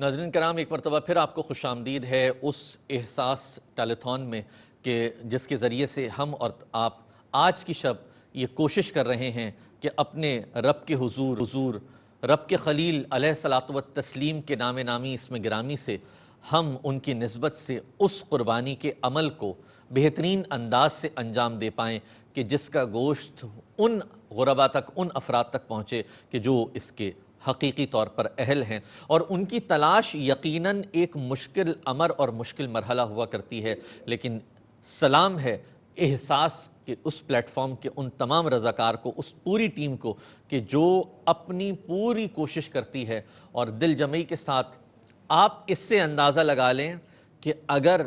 ناظرین کرام، ایک مرتبہ پھر آپ کو خوش آمدید ہے اس احساس ٹیلیتھون میں کہ جس کے ذریعے سے ہم اور آپ آج کی شب یہ کوشش کر رہے ہیں کہ اپنے رب کے حضور رب کے خلیل علیہ الصلاۃ والتسلیم کے نام نامی اسم گرامی سے ہم ان کی نسبت سے اس قربانی کے عمل کو بہترین انداز سے انجام دے پائیں کہ جس کا گوشت ان غربا تک، ان افراد تک پہنچے کہ جو اس کے حقیقی طور پر اہل ہیں، اور ان کی تلاش یقیناً ایک مشکل امر اور مشکل مرحلہ ہوا کرتی ہے، لیکن سلام ہے احساس کے اس پلیٹ فارم کے ان تمام رضاکار کو، اس پوری ٹیم کو کہ جو اپنی پوری کوشش کرتی ہے اور دل جمعی کے ساتھ آپ اس سے اندازہ لگا لیں کہ اگر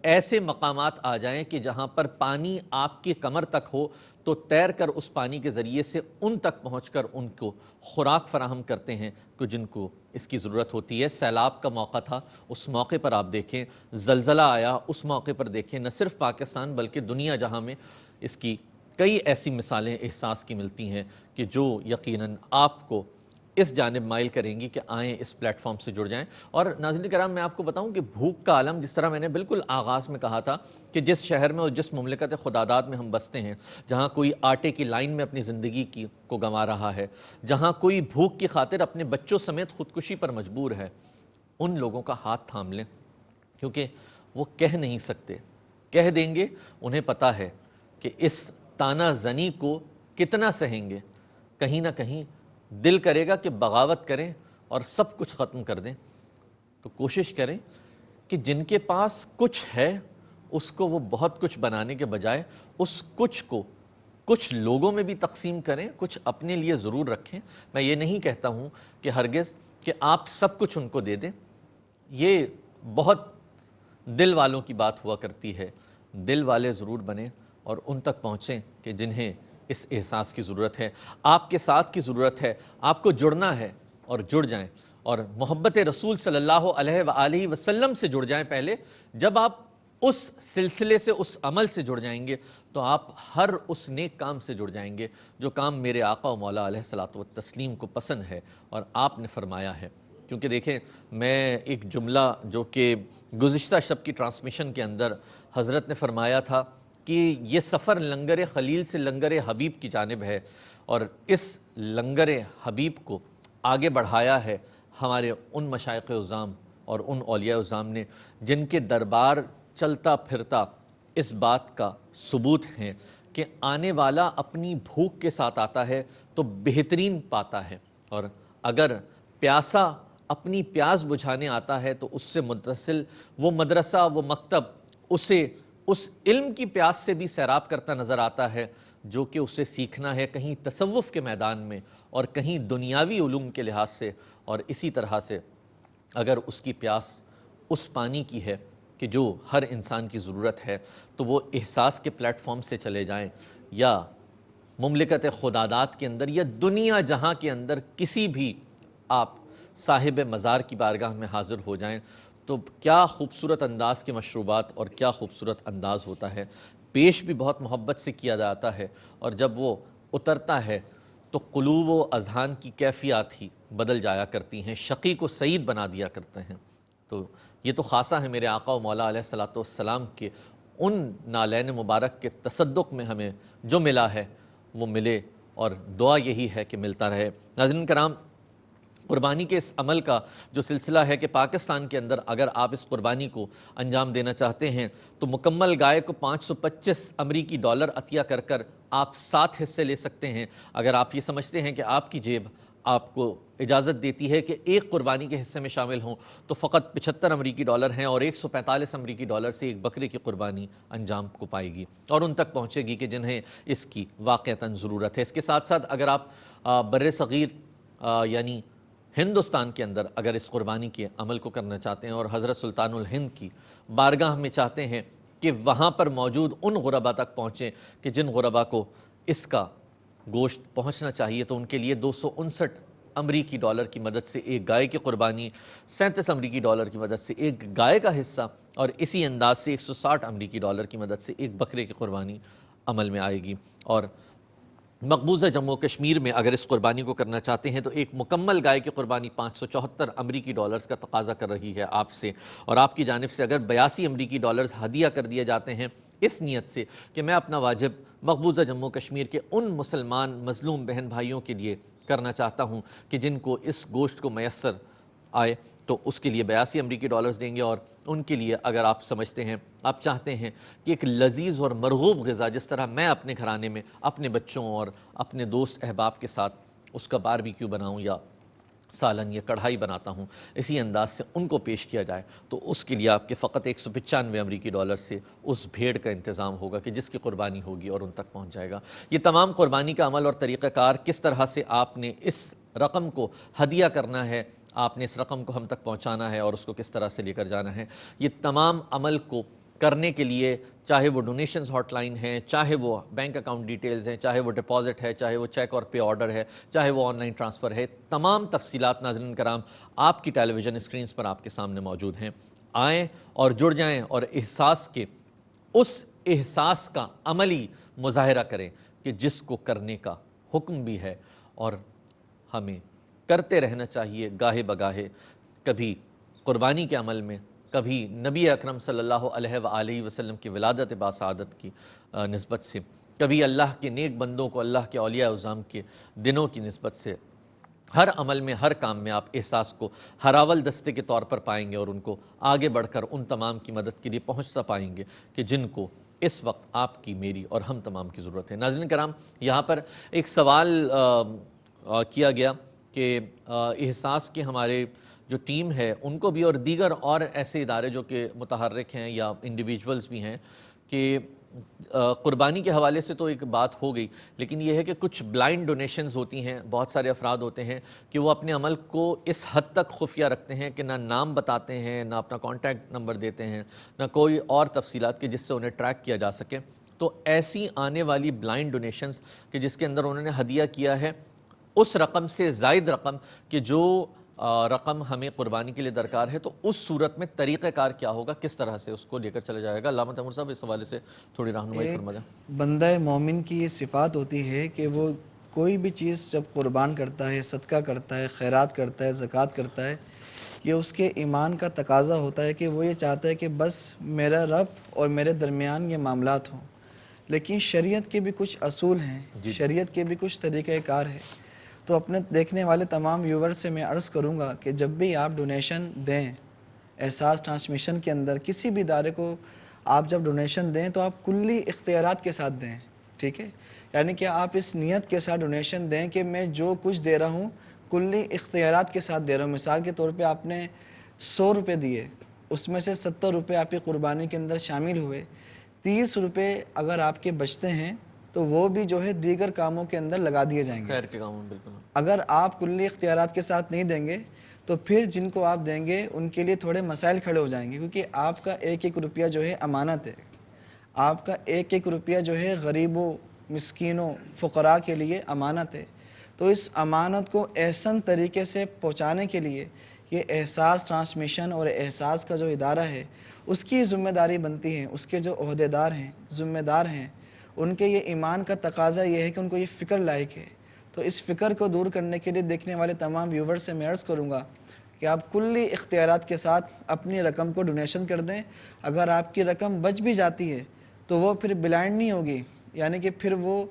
ایسے مقامات آ جائیں کہ جہاں پر پانی آپ کی کمر تک ہو تو تیر کر اس پانی کے ذریعے سے ان تک پہنچ کر ان کو خوراک فراہم کرتے ہیں کہ جن کو اس کی ضرورت ہوتی ہے۔ سیلاب کا موقع تھا، اس موقع پر آپ دیکھیں، زلزلہ آیا اس موقع پر دیکھیں، نہ صرف پاکستان بلکہ دنیا جہاں میں اس کی کئی ایسی مثالیں احساس کی ملتی ہیں کہ جو یقیناً آپ کو اس جانب مائل کریں گی کہ آئیں اس پلیٹ فارم سے جڑ جائیں۔ اور ناظرین کرام، میں آپ کو بتاؤں کہ بھوک کا عالم، جس طرح میں نے بالکل آغاز میں کہا تھا کہ جس شہر میں اور جس مملکت خداداد میں ہم بستے ہیں، جہاں کوئی آٹے کی لائن میں اپنی زندگی کو گنوا رہا ہے، جہاں کوئی بھوک کی خاطر اپنے بچوں سمیت خودکشی پر مجبور ہے، ان لوگوں کا ہاتھ تھام لیں، کیونکہ وہ کہہ نہیں سکتے، کہہ دیں گے انہیں پتہ ہے کہ اس تانا زنی کو کتنا سہیں گے، کہیں نہ کہیں دل کرے گا کہ بغاوت کریں اور سب کچھ ختم کر دیں۔ تو کوشش کریں کہ جن کے پاس کچھ ہے اس کو وہ بہت کچھ بنانے کے بجائے اس کچھ کو کچھ لوگوں میں بھی تقسیم کریں، کچھ اپنے لیے ضرور رکھیں۔ میں یہ نہیں کہتا ہوں کہ ہرگز کہ آپ سب کچھ ان کو دے دیں، یہ بہت دل والوں کی بات ہوا کرتی ہے۔ دل والے ضرور بنیں اور ان تک پہنچیں کہ جنہیں اس احساس کی ضرورت ہے، آپ کے ساتھ کی ضرورت ہے، آپ کو جڑنا ہے، اور جڑ جائیں اور محبت رسول صلی اللہ علیہ وآلہ وسلم سے جڑ جائیں۔ پہلے جب آپ اس سلسلے سے، اس عمل سے جڑ جائیں گے تو آپ ہر اس نیک کام سے جڑ جائیں گے جو کام میرے آقا و مولا علیہ الصلاۃ والتسلیم کو پسند ہے اور آپ نے فرمایا ہے۔ کیونکہ دیکھیں، میں ایک جملہ جو کہ گزشتہ شب کی ٹرانسمیشن کے اندر حضرت نے فرمایا تھا کہ یہ سفر لنگر خلیل سے لنگر حبیب کی جانب ہے، اور اس لنگر حبیب کو آگے بڑھایا ہے ہمارے ان مشائخ عظام اور ان اولیاء عظام نے جن کے دربار چلتا پھرتا اس بات کا ثبوت ہے کہ آنے والا اپنی بھوک کے ساتھ آتا ہے تو بہترین پاتا ہے، اور اگر پیاسا اپنی پیاس بجھانے آتا ہے تو اس سے متصل وہ مدرسہ، وہ مکتب اسے اس علم کی پیاس سے بھی سیراب کرتا نظر آتا ہے جو کہ اسے سیکھنا ہے، کہیں تصوف کے میدان میں اور کہیں دنیاوی علوم کے لحاظ سے۔ اور اسی طرح سے اگر اس کی پیاس اس پانی کی ہے کہ جو ہر انسان کی ضرورت ہے، تو وہ احساس کے پلیٹ فارم سے چلے جائیں یا مملکت خداداد کے اندر یا دنیا جہاں کے اندر کسی بھی آپ صاحب مزار کی بارگاہ میں حاضر ہو جائیں، تو کیا خوبصورت انداز کے مشروبات اور کیا خوبصورت انداز ہوتا ہے، پیش بھی بہت محبت سے کیا جاتا ہے، اور جب وہ اترتا ہے تو قلوب و اذہان کی کیفیات ہی بدل جایا کرتی ہیں، شقی کو سعید بنا دیا کرتے ہیں۔ تو یہ تو خاصہ ہے میرے آقا و مولا علیہ الصلاۃ والسلام کے ان نالین مبارک کے تصدق میں ہمیں جو ملا ہے وہ ملے، اور دعا یہی ہے کہ ملتا رہے۔ ناظرین کرام، قربانی کے اس عمل کا جو سلسلہ ہے کہ پاکستان کے اندر اگر آپ اس قربانی کو انجام دینا چاہتے ہیں تو مکمل گائے کو 525 امریکی ڈالر عطیہ کر کر آپ 7 حصے لے سکتے ہیں۔ اگر آپ یہ سمجھتے ہیں کہ آپ کی جیب آپ کو اجازت دیتی ہے کہ ایک قربانی کے حصے میں شامل ہوں تو فقط 75 امریکی ڈالر ہیں، اور 145 امریکی ڈالر سے ایک بکرے کی قربانی انجام کو پائے گی اور ان تک پہنچے گی کہ جنہیں اس کی واقعتاً ضرورت ہے۔ اس کے ساتھ ساتھ اگر آپ بر صغیر یعنی ہندوستان کے اندر اگر اس قربانی کے عمل کو کرنا چاہتے ہیں اور حضرت سلطان الہند کی بارگاہ میں چاہتے ہیں کہ وہاں پر موجود ان غربا تک پہنچیں کہ جن غربا کو اس کا گوشت پہنچنا چاہیے، تو ان کے لیے 259 امریکی ڈالر کی مدد سے ایک گائے کی قربانی، 37 امریکی ڈالر کی مدد سے ایک گائے کا حصہ، اور اسی انداز سے 160 امریکی ڈالر کی مدد سے ایک بکرے کی قربانی عمل میں آئے گی۔ اور مقبوضہ جموں کشمیر میں اگر اس قربانی کو کرنا چاہتے ہیں تو ایک مکمل گائے کی قربانی 574 امریکی ڈالرز کا تقاضا کر رہی ہے آپ سے، اور آپ کی جانب سے اگر 82 امریکی ڈالرز ہدیہ کر دیے جاتے ہیں اس نیت سے کہ میں اپنا واجب مقبوضہ جموں کشمیر کے ان مسلمان مظلوم بہن بھائیوں کے لیے کرنا چاہتا ہوں کہ جن کو اس گوشت کو میسر آئے، تو اس کے لیے 82 امریکی ڈالرز دیں گے۔ اور ان کے لیے اگر آپ سمجھتے ہیں، آپ چاہتے ہیں کہ ایک لذیذ اور مرغوب غذا جس طرح میں اپنے گھرانے میں اپنے بچوں اور اپنے دوست احباب کے ساتھ اس کا باربیکیو بناؤں یا سالن یا کڑھائی بناتا ہوں، اسی انداز سے ان کو پیش کیا جائے، تو اس کے لیے آپ کے فقط 195 امریکی ڈالر سے اس بھیڑ کا انتظام ہوگا کہ جس کی قربانی ہوگی اور ان تک پہنچ جائے گا۔ یہ تمام قربانی کا عمل اور طریقہ کار، کس طرح سے آپ نے اس رقم کو ہدیہ کرنا ہے، آپ نے اس رقم کو ہم تک پہنچانا ہے اور اس کو کس طرح سے لے کر جانا ہے، یہ تمام عمل کو کرنے کے لیے چاہے وہ ڈونیشنز ہاٹ لائن ہیں، چاہے وہ بینک اکاؤنٹ ڈیٹیلز ہیں، چاہے وہ ڈپازٹ ہے، چاہے وہ چیک اور پے آرڈر ہے، چاہے وہ آن لائن ٹرانسفر ہے، تمام تفصیلات ناظرین کرام آپ کی ٹیلی ویژن اسکرینز پر آپ کے سامنے موجود ہیں۔ آئیں اور جڑ جائیں اور احساس کے اس احساس کا عملی مظاہرہ کریں کہ جس کو کرنے کا حکم بھی ہے اور ہمیں کرتے رہنا چاہیے گاہے بگاہے، کبھی قربانی کے عمل میں، کبھی نبی اکرم صلی اللہ علیہ وآلہ وسلم کی ولادت باسعادت کی نسبت سے، کبھی اللہ کے نیک بندوں کو، اللہ کے اولیاء اعظام کے دنوں کی نسبت سے۔ ہر عمل میں، ہر کام میں آپ احساس کو ہراول دستے کے طور پر پائیں گے اور ان کو آگے بڑھ کر ان تمام کی مدد کے لیے پہنچتا پائیں گے کہ جن کو اس وقت آپ کی، میری اور ہم تمام کی ضرورت ہے۔ ناظرین کرام، یہاں پر ایک سوال کیا گیا کہ احساس کے ہمارے جو ٹیم ہے ان کو بھی اور دیگر اور ایسے ادارے جو کہ متحرک ہیں یا انڈیویجولز بھی ہیں کہ قربانی کے حوالے سے تو ایک بات ہو گئی، لیکن یہ ہے کہ کچھ بلائنڈ ڈونیشنز ہوتی ہیں، بہت سارے افراد ہوتے ہیں کہ وہ اپنے عمل کو اس حد تک خفیہ رکھتے ہیں کہ نہ نام بتاتے ہیں، نہ اپنا کانٹیکٹ نمبر دیتے ہیں، نہ کوئی اور تفصیلات کہ جس سے انہیں ٹریک کیا جا سکے۔ تو ایسی آنے والی بلائنڈ ڈونیشنز کہ جس کے اندر انہوں نے ہدیہ کیا ہے اس رقم سے زائد رقم کہ جو رقم ہمیں قربانی کے لیے درکار ہے، تو اس صورت میں طریقہ کار کیا ہوگا، کس طرح سے اس کو لے کر چلا جائے گا؟ علامہ تیمور صاحب اس حوالے سے تھوڑی رہنمائی فرما دیں۔ بندہ مومن کی یہ صفات ہوتی ہے کہ وہ کوئی بھی چیز جب قربان کرتا ہے، صدقہ کرتا ہے، خیرات کرتا ہے، زکوٰۃ کرتا ہے، یہ اس کے ایمان کا تقاضا ہوتا ہے کہ وہ یہ چاہتا ہے کہ بس میرا رب اور میرے درمیان یہ معاملات ہوں۔ لیکن شریعت کے بھی کچھ اصول ہیں، شریعت کے بھی کچھ طریقہ کار ہے۔ تو اپنے دیکھنے والے تمام ویور سے میں عرض کروں گا کہ جب بھی آپ ڈونیشن دیں، احساس ٹرانسمیشن کے اندر کسی بھی ادارے کو آپ جب ڈونیشن دیں تو آپ کلی اختیارات کے ساتھ دیں، ٹھیک ہے؟ یعنی کہ آپ اس نیت کے ساتھ ڈونیشن دیں کہ میں جو کچھ دے رہا ہوں کلی اختیارات کے ساتھ دے رہا ہوں۔ مثال کے طور پہ آپ نے 100 روپے دیے، اس میں سے 70 روپے آپ کی قربانی کے اندر شامل ہوئے، 30 روپے اگر آپ کے بچتے ہیں تو وہ بھی جو ہے دیگر کاموں کے اندر لگا دیے جائیں گے، خیر کے کاموں میں۔ بالکل۔ اگر آپ کلی اختیارات کے ساتھ نہیں دیں گے تو پھر جن کو آپ دیں گے ان کے لیے تھوڑے مسائل کھڑے ہو جائیں گے، کیونکہ آپ کا ایک ایک روپیہ جو ہے امانت ہے، آپ کا ایک ایک روپیہ جو ہے غریبوں، مسکینوں، فقراء کے لیے امانت ہے۔ تو اس امانت کو احسن طریقے سے پہنچانے کے لیے یہ احساس ٹرانسمیشن اور احساس کا جو ادارہ ہے اس کی ذمہ داری بنتی ہے، اس کے جو عہدیدار ہیں، ذمہ دار ہیں، ان کے یہ ایمان کا تقاضا یہ ہے کہ ان کو یہ فکر لائق ہے۔ تو اس فکر کو دور کرنے کے لیے دیکھنے والے تمام ویور سے میں عرض کروں گا کہ آپ کلی اختیارات کے ساتھ اپنی رقم کو ڈونیشن کر دیں۔ اگر آپ کی رقم بچ بھی جاتی ہے تو وہ پھر بلائنڈ نہیں ہوگی، یعنی کہ پھر وہ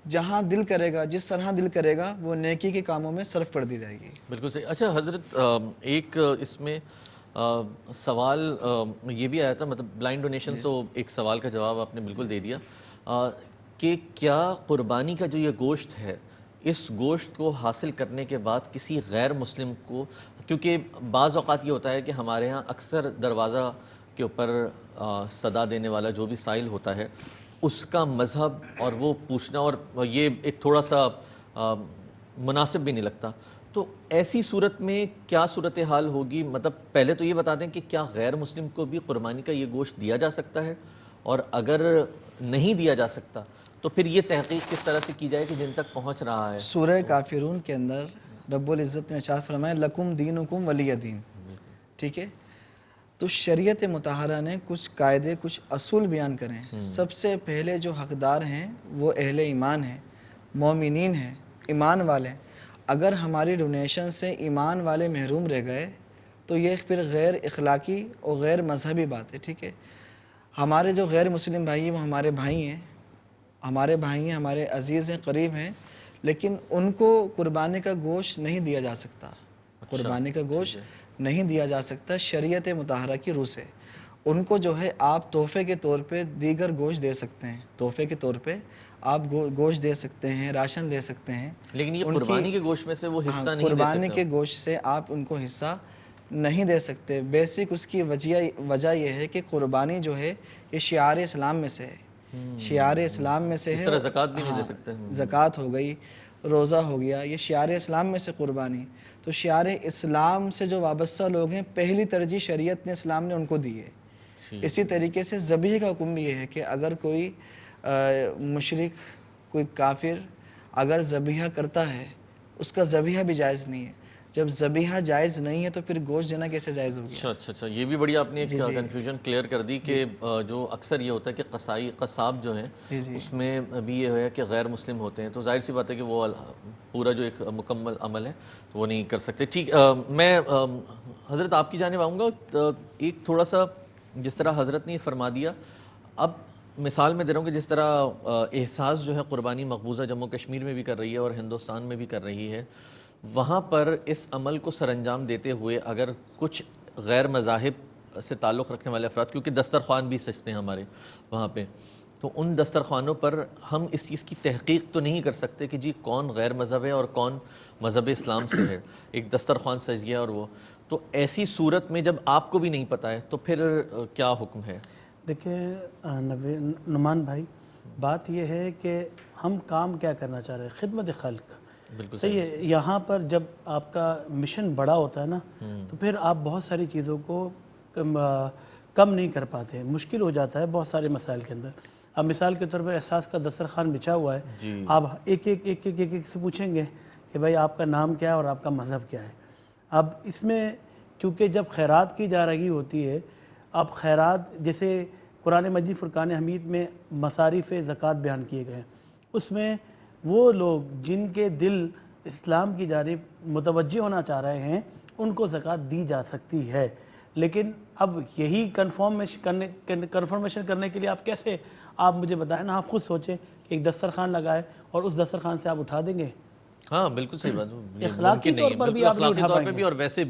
جہاں دل کرے گا، جس طرح دل کرے گا، وہ نیکی کے کاموں میں صرف کر دی جائے گی۔ بالکل صحیح۔ اچھا حضرت، ایک اس میں سوال یہ بھی آیا تھا، مطلب بلائنڈ ڈونیشن تو ایک سوال کا جواب آپ نے بالکل دے دیا کہ کیا قربانی کا جو یہ گوشت ہے، اس گوشت کو حاصل کرنے کے بعد کسی غیر مسلم کو، کیونکہ بعض اوقات یہ ہوتا ہے کہ ہمارے ہاں اکثر دروازہ کے اوپر صدا دینے والا جو بھی سائل ہوتا ہے اس کا مذہب اور وہ پوچھنا، اور یہ ایک تھوڑا سا مناسب بھی نہیں لگتا، تو ایسی صورت میں کیا صورتحال ہوگی؟ مطلب پہلے تو یہ بتا دیں کہ کیا غیر مسلم کو بھی قربانی کا یہ گوشت دیا جا سکتا ہے، اور اگر نہیں دیا جا سکتا تو پھر یہ تحقیق کس طرح سے کی جائے کہ جن تک پہنچ رہا ہے؟ سورہ کافرون کے اندر رب العزت نے ارشاد فرمایا لکم دینکم ولی دین، ٹھیک ہے؟ تو شریعت مطہرہ نے کچھ قاعدے، کچھ اصول بیان کریں۔ سب سے پہلے جو حقدار ہیں وہ اہل ایمان ہیں، مومنین ہیں، ایمان والے ہیں، اگر ہماری ڈونیشن سے ایمان والے محروم رہ گئے تو یہ پھر غیر اخلاقی اور غیر مذہبی بات ہے، ٹھیک ہے۔ ہمارے جو غیر مسلم بھائی ہیں وہ ہمارے بھائی ہیں، ہمارے عزیز ہیں، قریب ہیں، لیکن ان کو قربانی کا گوشت نہیں دیا جا سکتا، قربانی کا گوشت نہیں دیا جا سکتا شریعت مطہرہ کی روح سے۔ ان کو جو ہے آپ تحفے کے طور پہ دیگر گوشت دے سکتے ہیں، تحفے کے طور پہ آپ گوشت دے سکتے ہیں، راشن دے سکتے ہیں، لیکن یہ قربانی کے گوشت میں سے وہ حصہ نہیں دے قربانی سکتے۔ کے گوشت سے آپ ان کو حصہ نہیں دے سکتے۔ بیسک اس کی وجہ یہ ہے کہ قربانی جو ہے یہ شعار اسلام میں سے ہے، شعار اسلام میں سے ہے۔ اس طرح زکوٰۃ بھی نہیں دے سکتے۔ زکوٰۃ ہو گئی، روزہ ہو گیا، یہ شعار اسلام میں سے قربانی۔ تو شعار اسلام سے جو وابستہ لوگ ہیں پہلی ترجیح شریعت نے، اسلام نے ان کو دی ہے۔ اسی طریقے سے ذبیحہ کا حکم بھی یہ ہے کہ اگر کوئی مشرک، کوئی کافر اگر ذبیحہ کرتا ہے اس کا ذبیحہ بھی جائز نہیں ہے۔ جب ذبیحہ جائز نہیں ہے تو پھر گوشت دینا کیسے جائز ہو گیا؟ اچھا، یہ بھی بڑی آپ نے ایک کنفیوژن کلیئر کر دی کہ جو اکثر یہ ہوتا ہے کہ قصاب جو ہیں اس میں بھی یہ ہے کہ غیر مسلم ہوتے ہیں، تو ظاہر سی بات ہے کہ وہ پورا جو ایک مکمل عمل ہے تو وہ نہیں کر سکتے۔ ٹھیک، میں حضرت آپ کی جانب آؤں گا۔ ایک تھوڑا سا جس طرح حضرت نے فرما دیا، اب مثال میں دے رہا ہوں کہ جس طرح احساس جو ہے قربانی مقبوضہ جموں کشمیر میں بھی کر رہی ہے اور ہندوستان میں بھی کر رہی ہے، وہاں پر اس عمل کو سر انجام دیتے ہوئے اگر کچھ غیر مذاہب سے تعلق رکھنے والے افراد، کیونکہ دسترخوان بھی سجتے ہیں ہمارے وہاں پہ، تو ان دسترخوانوں پر ہم اس چیز کی تحقیق تو نہیں کر سکتے کہ جی کون غیر مذہب ہے اور کون مذہب اسلام سے ہے۔ ایک دسترخوان سج گیا اور وہ، تو ایسی صورت میں جب آپ کو بھی نہیں پتہ ہے تو پھر کیا حکم ہے؟ دیکھیں نعمان بھائی، بات یہ ہے کہ ہم کام کیا کرنا چاہ رہے ہیں، خدمت خلق۔ بالکل صحیح ہے۔ یہاں پر جب آپ کا مشن بڑا ہوتا ہے نا تو پھر آپ بہت ساری چیزوں کو کم نہیں کر پاتے، مشکل ہو جاتا ہے بہت سارے مسائل کے اندر۔ اب مثال کے طور پر احساس کا دسترخوان بچھا ہوا ہے، آپ ایک سے پوچھیں گے کہ بھائی آپ کا نام کیا ہے اور آپ کا مذہب کیا ہے۔ اب اس میں کیونکہ جب خیرات کی جا رہی ہوتی ہے، اب خیرات جیسے قرآن مجید فرقان حمید میں مصارف زکوٰۃ بیان کیے گئے ہیں، اس میں وہ لوگ جن کے دل اسلام کی جانب متوجہ ہونا چاہ رہے ہیں ان کو زکوٰۃ دی جا سکتی ہے۔ لیکن اب یہی کنفرمیشن کرنے کے لیے آپ کیسے، آپ مجھے بتائیں نا، آپ خود سوچیں کہ ایک دسترخوان لگائے اور اس دسترخوان سے آپ اٹھا دیں گے؟ ہاں بالکل صحیح بات، اخلاقی طور پر بھی آپ نہیں اٹھا پائیں گے، اور ویسے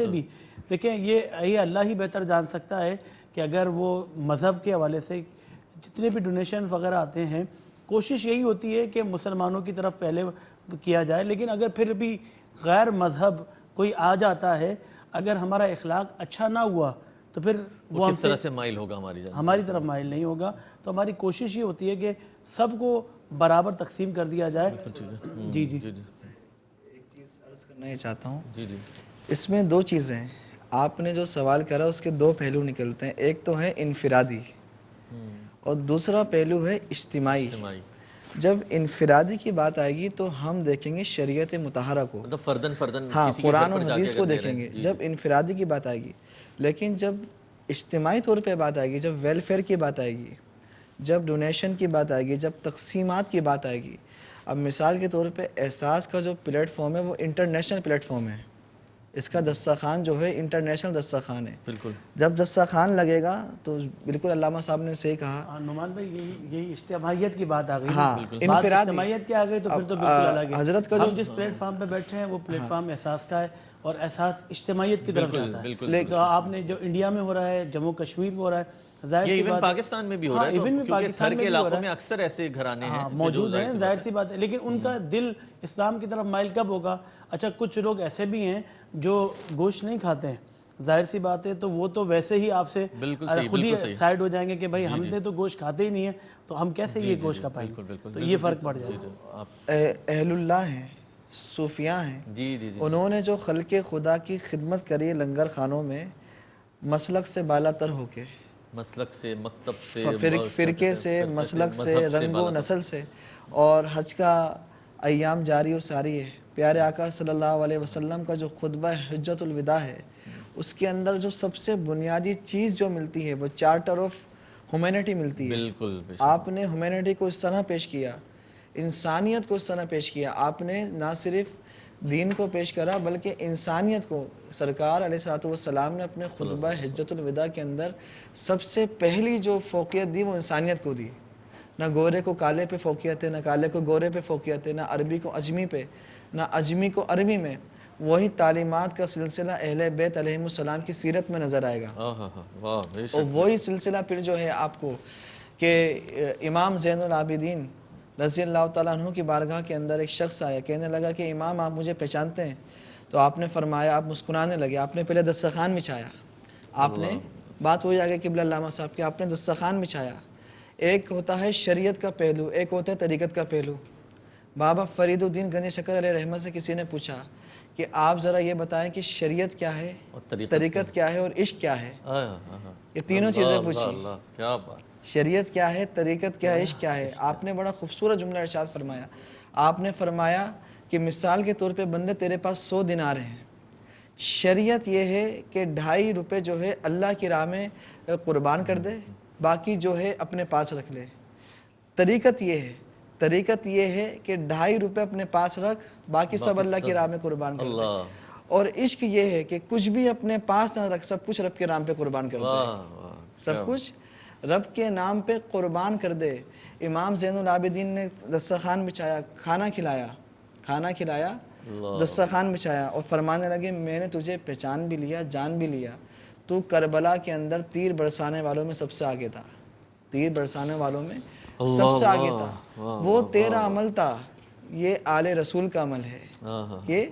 بھی دیکھیں یہ اللہ ہی بہتر جان سکتا ہے کہ اگر وہ مذہب کے حوالے سے جتنے بھی ڈونیشن وغیرہ آتے ہیں، کوشش یہی ہوتی ہے کہ مسلمانوں کی طرف پہلے کیا جائے، لیکن اگر پھر بھی غیر مذہب کوئی آ جاتا ہے، اگر ہمارا اخلاق اچھا نہ ہوا تو پھر وہ کس طرح سے مائل ہوگا ہماری طرف مائل نہیں ہوگا۔ تو ہماری کوشش یہ ہوتی ہے کہ سب کو برابر تقسیم کر دیا جائے۔ جی ایک چیز عرض کرنا یہ چاہتا ہوں، جی اس میں دو چیزیں ہیں۔ آپ نے جو سوال کرا اس کے دو پہلو نکلتے ہیں، ایک تو ہے انفرادی اور دوسرا پہلو ہے اجتماعی۔ جب انفرادی کی بات آئے گی تو ہم دیکھیں گے شریعت مطہرہ کو، مطلب فردن ہاں قرآن و حدیث کو دیکھیں گے جب انفرادی کی بات آئے گی۔ لیکن جب اجتماعی طور پہ بات آئے گی، جب ویلفیئر کی بات آئے گی، جب ڈونیشن کی بات آئے گی، جب تقسیمات کی بات آئے گی، اب مثال کے طور پہ احساس کا جو پلیٹ فارم ہے وہ انٹرنیشنل پلیٹ فارم ہے، اس کا دسترخوان جو ہے انٹرنیشنل دسترخوان ہے۔ بالکل جب دسترخوان لگے گا تو بالکل علامہ صاحب نے صحیح کہا، نعمان بھائی یہی اجتماعیت کی بات آ گئی، ہاں انفرادی اجتماعیت کی آ گئی تو پھر تو بالکل الگ ہے۔ حضرت کا ہم جس پلیٹ فارم پہ بیٹھے ہیں وہ پلیٹ فارم احساس کا ہے اور احساس اجتماعیت کی طرف جاتا ہے۔ تو آپ نے جو انڈیا میں ہو رہا ہے، جموں کشمیر میں ہو رہا ہے، ظاہر سی بات ہے پاکستان میں بھی ہو رہا ہے، کیونکہ تھر کے علاقوں میں اکثر ایسے گھرانے ہیں موجود ہیں، ظاہر سی بات ہے، لیکن ان کا دل اسلام کی طرف مائل کب ہوگا؟ اچھا کچھ لوگ ایسے بھی ہیں جو گوشت نہیں کھاتے ہیں، ظاہر سی بات ہے، تو وہ تو ویسے ہی آپ سے خود ہی سائڈ ہو جائیں گے کہ بھائی ہم نے تو گوشت کھاتے ہی نہیں ہیں تو ہم کیسے یہ گوشت کھا پائیں گے؟ تو یہ فرق پڑ جائے گا۔ اہل اللہ ہیں، صوفیاء ہیں، انہوں نے جو خلق خدا کی خدمت کری لنگر خانوں میں، مسلک سے بالا تر ہو کے، مسلک سے، مکتب سے، فرقے سے، مسلک سے، رنگ و نسل سے، اور حج کا ایام جاری و ساری ہے۔ پیارے آقا صلی اللہ علیہ وسلم کا جو خطبہ حجت الوداع ہے، اس کے اندر جو سب سے بنیادی چیز جو ملتی ہے وہ چارٹر آف ہیومینٹی ملتی ہے۔ بالکل آپ نے ہیومینٹی کو اس طرح پیش کیا انسانیت کو اس طرح پیش کیا. آپ نے نہ صرف دین کو پیش کرا بلکہ انسانیت کو. سرکار علیہ الصلوۃ والسلام نے اپنے خطبہ حجۃ الوداع کے اندر سب سے پہلی جو فوقیت دی وہ انسانیت کو دی. نہ گورے کو کالے پہ فوقیت ہے، نہ کالے کو گورے پہ فوقیت ہے، نہ عربی کو عجمی پہ، نہ عجمی کو عربی میں. وہی تعلیمات کا سلسلہ اہل بیت علیہم السلام کی سیرت میں نظر آئے گا. واہ بے اور شک. وہی سلسلہ پھر جو ہے آپ کو کہ امام زین العابدین رضی اللہ تعالیٰ عنہ کی بارگاہ کے اندر ایک شخص آیا، کہنے لگا کہ امام آپ مجھے پہچانتے ہیں؟ تو آپ نے فرمایا، آپ مسکرانے لگے. آپ نے پہلے دسترخوان بچھایا. آپ نے بات وہی آگے قبلہ علامہ صاحب کی، آپ نے دسترخوان بچھایا. ایک ہوتا ہے شریعت کا پہلو، ایک ہوتا ہے طریقت کا پہلو. بابا فرید الدین گنج شکر علیہ رحمت سے کسی نے پوچھا کہ آپ ذرا یہ بتائیں کہ شریعت کیا ہے، طریقت کیا ہے اور عشق کیا ہے. یہ تینوں چیزیں پوچھی. اللہ کیا بات. شریعت کیا ہے، طریقت کیا ہے، عشق کیا ہے. آپ نے بڑا خوبصورت جملہ ارشاد فرمایا. آپ نے فرمایا کہ مثال کے طور پہ بندے تیرے پاس 100 دینار ہیں. شریعت یہ ہے کہ 2.5 روپے جو ہے اللہ کی راہ میں قربان کر دے، باقی جو ہے اپنے پاس رکھ لے. طریقت یہ ہے کہ 2.5 روپے اپنے پاس رکھ، باقی سب اللہ کی راہ میں قربان کر دے. اور عشق یہ ہے کہ کچھ بھی اپنے پاس نہ رکھ، سب کچھ رب کے نام پہ قربان کر دے. سب کچھ رب کے نام پہ قربان کر دے. امام زین العابدین نے دسترخوان بچھایا، کھانا کھلایا، دسترخوان بچھایا اور فرمانے لگے میں نے تجھے پہچان بھی لیا، جان بھی لیا. تو کربلا کے اندر تیر برسانے والوں میں سب سے آگے تھا. تیر برسانے والوں میں سب سے آگے تھا. وہ تیرا عمل تھا. یہ آل رسول کا عمل ہے. یہ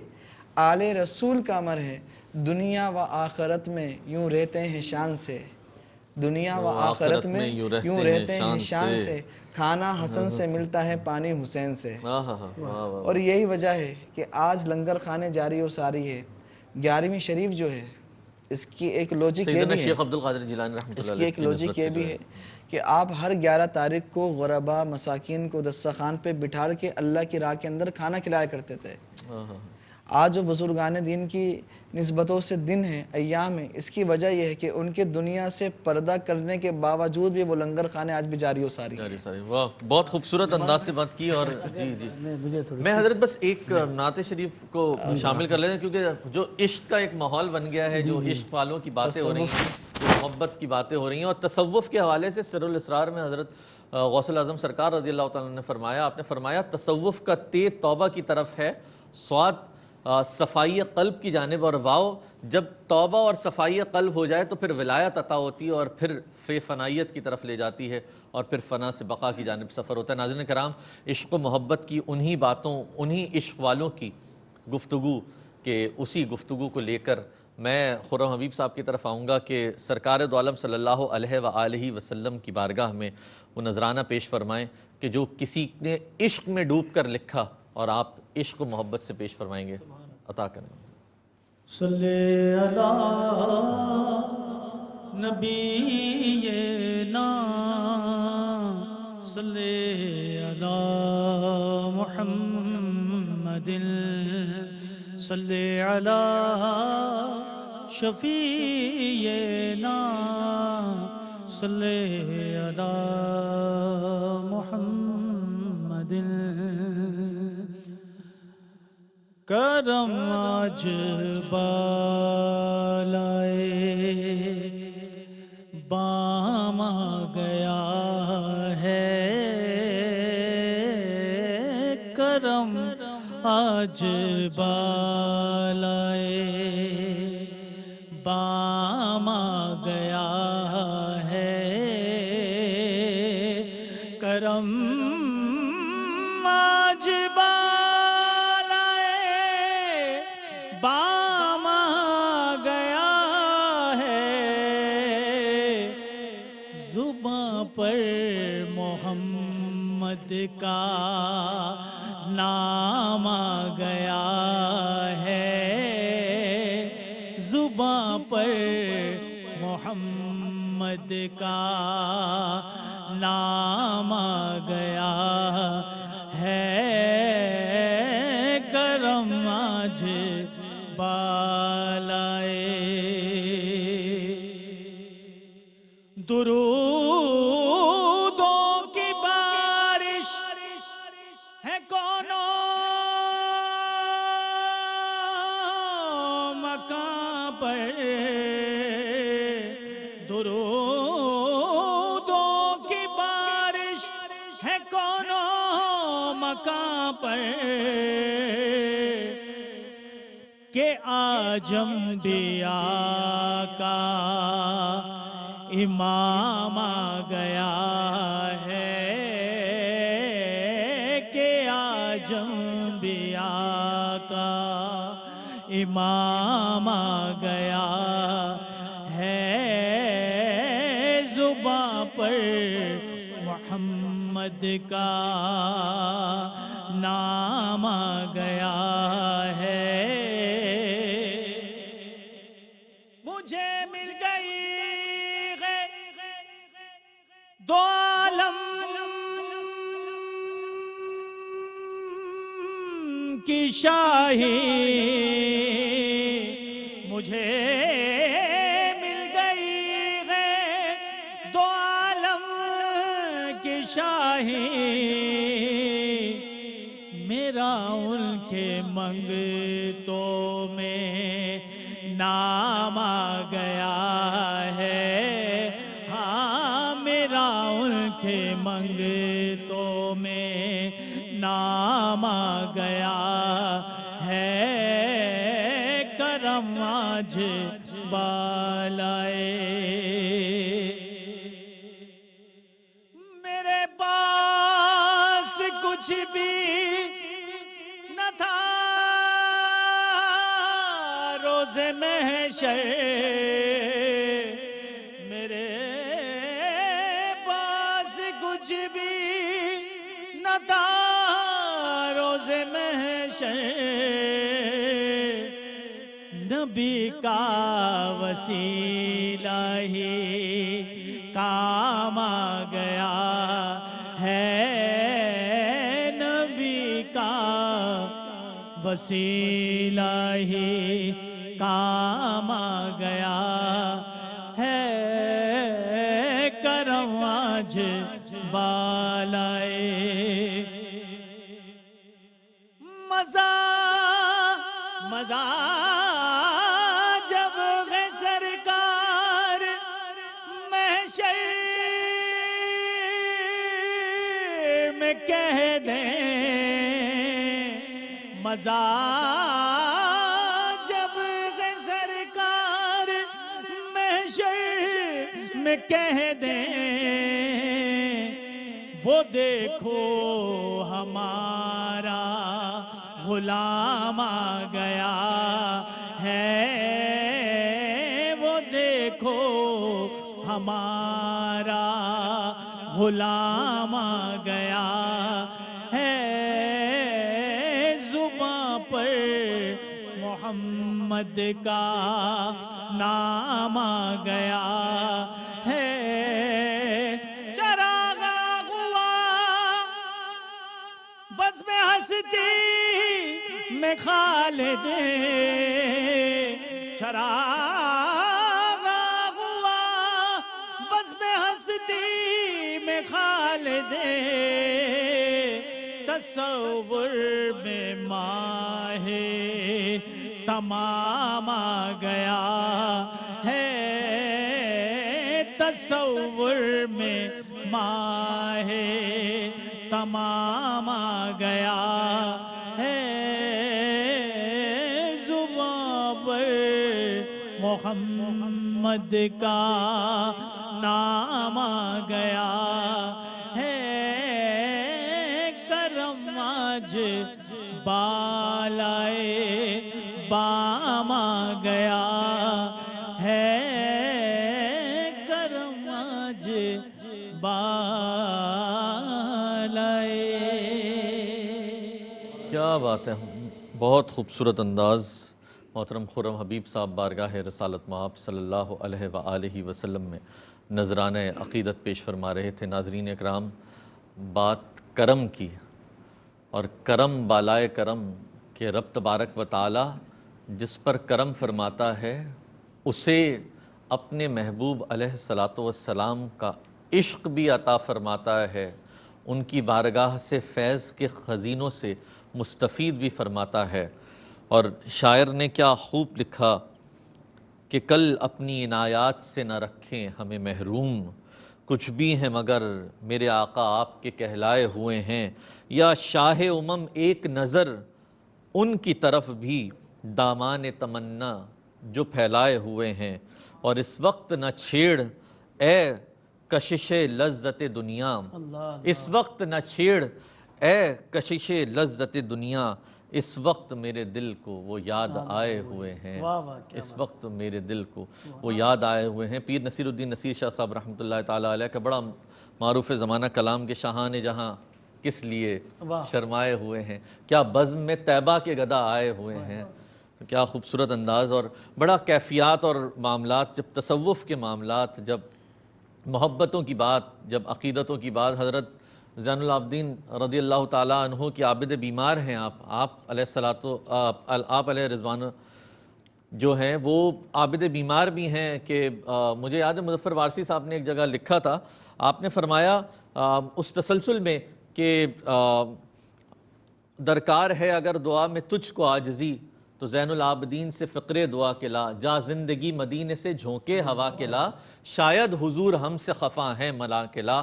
آل رسول کا عمل ہے. دنیا و آخرت میں یوں رہتے ہیں شان سے. دنیا و آخرت میں یوں رہتے ہیں شان سے. کھانا حسن سے ملتا ہے پانی حسین سے. اور یہی وجہ ہے کہ آج لنگر خانے جاری و ساری ہے. 11ویں شریف جو ہے اس کی ایک لوجک یہ بھی ہے، شیخ عبد القادر جیلانی رحمۃ اس اللہ کی علیہ ایک لوجک یہ بھی ہے کہ آپ ہر 11 تاریخ کو غربا مساکین کو دسترخوان پہ بٹھا کے اللہ کی راہ کے اندر کھانا کھلایا کرتے تھے. آج جو بزرگان دین کی نسبتوں سے دن ہیں، ایام ہیں، اس کی وجہ یہ ہے کہ ان کے دنیا سے پردہ کرنے کے باوجود بھی وہ لنگر خانے آج بھی جاری و ساری ہیں. واہ بہت خوبصورت انداز سے بات کی. اور جی میں حضرت بس ایک نعت شریف کو شامل کر لیتے ہیں کیونکہ جو عشق کا ایک ماحول بن گیا ہے، جو عشق والوں کی باتیں ہو رہی ہیں، جو محبت کی باتیں ہو رہی ہیں. اور تصوف کے حوالے سے سر الاسرار میں حضرت غوث الاعظم سرکار رضی اللہ تعالیٰ نے فرمایا، آپ نے فرمایا تصوف کا تے توبہ کی طرف ہے، صاد صفائی قلب کی جانب، اور واو جب توبہ اور صفائی قلب ہو جائے تو پھر ولایت عطا ہوتی ہے اور پھر فنائیت کی طرف لے جاتی ہے اور پھر فنا سے بقا کی جانب سفر ہوتا ہے. ناظرین کرام، عشق و محبت کی انہی باتوں، انہی عشق والوں کی گفتگو کہ اسی گفتگو کو لے کر میں خرم حبیب صاحب کی طرف آؤں گا کہ سرکار دو عالم صلی اللہ علیہ وآلہ وسلم کی بارگاہ میں وہ نذرانہ پیش فرمائیں کہ جو کسی نے عشق میں ڈوب کر لکھا، اور آپ عشق و محبت سے پیش فرمائیں گے. عطا کریں. صلی اللہ نبینا صلی اللہ محمد صلی اللہ شفیعنا صلی اللہ محمد. کرم آج بالائے بام آ گیا ہے. کرم آج بالائے بام آ گیا ہے. کرم آج بام آ گیا ہے. زباں پر محمد کا نام آ گیا ہے. زباں پر محمد کا نام آ گیا ہے. کرم آج بالائے درودوں کی بارش پر درودوں کی بارش ہے کونوں مکان پر کہ آج انبیاء کا امام آ گیا ہے، کہ آج انبیاء کا امام آ گیا ہے، زباں پر محمد کا نام آ گیا ہے۔ مجھے مل گئی ہے دو عالم کی شاہی، مجھے مل گئی ہے دو عالم کی شاہی، میرا ان کے منگتوں میں نام آ گیا ہے، ہاں میرا ان کے منگتوں میں نام آ گیا ہے، کرم آج بالائے میرے پاس کچھ بھی نہ تھا روز محشر، میرے پاس کچھ بھی نہ تھا روز محشر، نبی کا وسیلہ ہی کام آ گیا ہے، نبی کا وسیلہ ہی کام آ گیا ہے، کرم آج بالائے مزہ مزہ جب ہے سرکار محشر میں کہہ دیں، مزہ جب ہے سرکار محشر میں کہہ دیں، وہ دیکھو ہمارا غلام آ گیا ہے، وہ دیکھو ہمارا غلام آ گیا ہے، زباں پر محمد کا نام آ گیا ہے، چراغ ہوا بس میں ہستی میں خالد، چراغ ہوا بس میں ہستی میں خالد، تصور میں ماہ تمام آ گیا ہے، تصور میں ماہ تمام آ گیا ہے، زباں پر محمد کا نام آ گیا ہے، کرم آج بالائے بام آ گیا ہے، کرم آج بالائے۔ کیا بات ہے، بہت خوبصورت انداز محترم خرم حبیب صاحب بارگاہ رسالت مآب صلی اللہ علیہ وآلہ وسلم میں نذرانہ عقیدت پیش فرما رہے تھے۔ ناظرین اکرام، بات کرم کی، اور کرم بالائے کرم کہ رب تبارک و تعالی جس پر کرم فرماتا ہے اسے اپنے محبوب علیہ الصلاۃ والسلام کا عشق بھی عطا فرماتا ہے، ان کی بارگاہ سے فیض کے خزینوں سے مستفید بھی فرماتا ہے۔ اور شاعر نے کیا خوب لکھا کہ کل اپنی عنایات سے نہ رکھیں ہمیں محروم، کچھ بھی ہیں مگر میرے آقا آپ کے کہلائے ہوئے ہیں، یا شاہ امم ایک نظر ان کی طرف بھی دامان تمنا جو پھیلائے ہوئے ہیں، اور اس وقت نہ چھیڑ اے کشش لذت دنیا، اس وقت نہ چھیڑ اے کشش لذت دنیا، اس وقت میرے دل کو وہ یاد آئے ہوئے ہیں، اس وقت میرے دل کو وہ یاد آئے ہوئے ہیں۔ پیر نصیر الدین نصیر شاہ صاحب رحمۃ اللہ تعالیٰ علیہ کا بڑا معروف زمانہ کلام کے شاہان جہاں کس لیے شرمائے ہوئے ہیں، کیا بزم میں طیبہ کے گدا آئے ہوئے ہیں۔ تو کیا خوبصورت انداز اور بڑا کیفیات اور معاملات، جب تصوف کے معاملات، جب محبتوں کی بات، جب عقیدتوں کی بات، حضرت زین العابدین رضی اللہ تعالیٰ عنہ کی عابد بیمار ہیں آپ علیہ رضوان جو ہیں وہ عابد بیمار بھی ہیں کہ مجھے یاد ہے مظفر وارثی صاحب نے ایک جگہ لکھا تھا، آپ نے فرمایا اس تسلسل میں کہ درکار ہے اگر دعا میں تجھ کو عاجزی، تو زین العابدین سے فقرے دعا کے لا، جا زندگی مدینے سے جھونکے ہوا کے لا، شاید حضور ہم سے خفا ہیں ملا کے لا،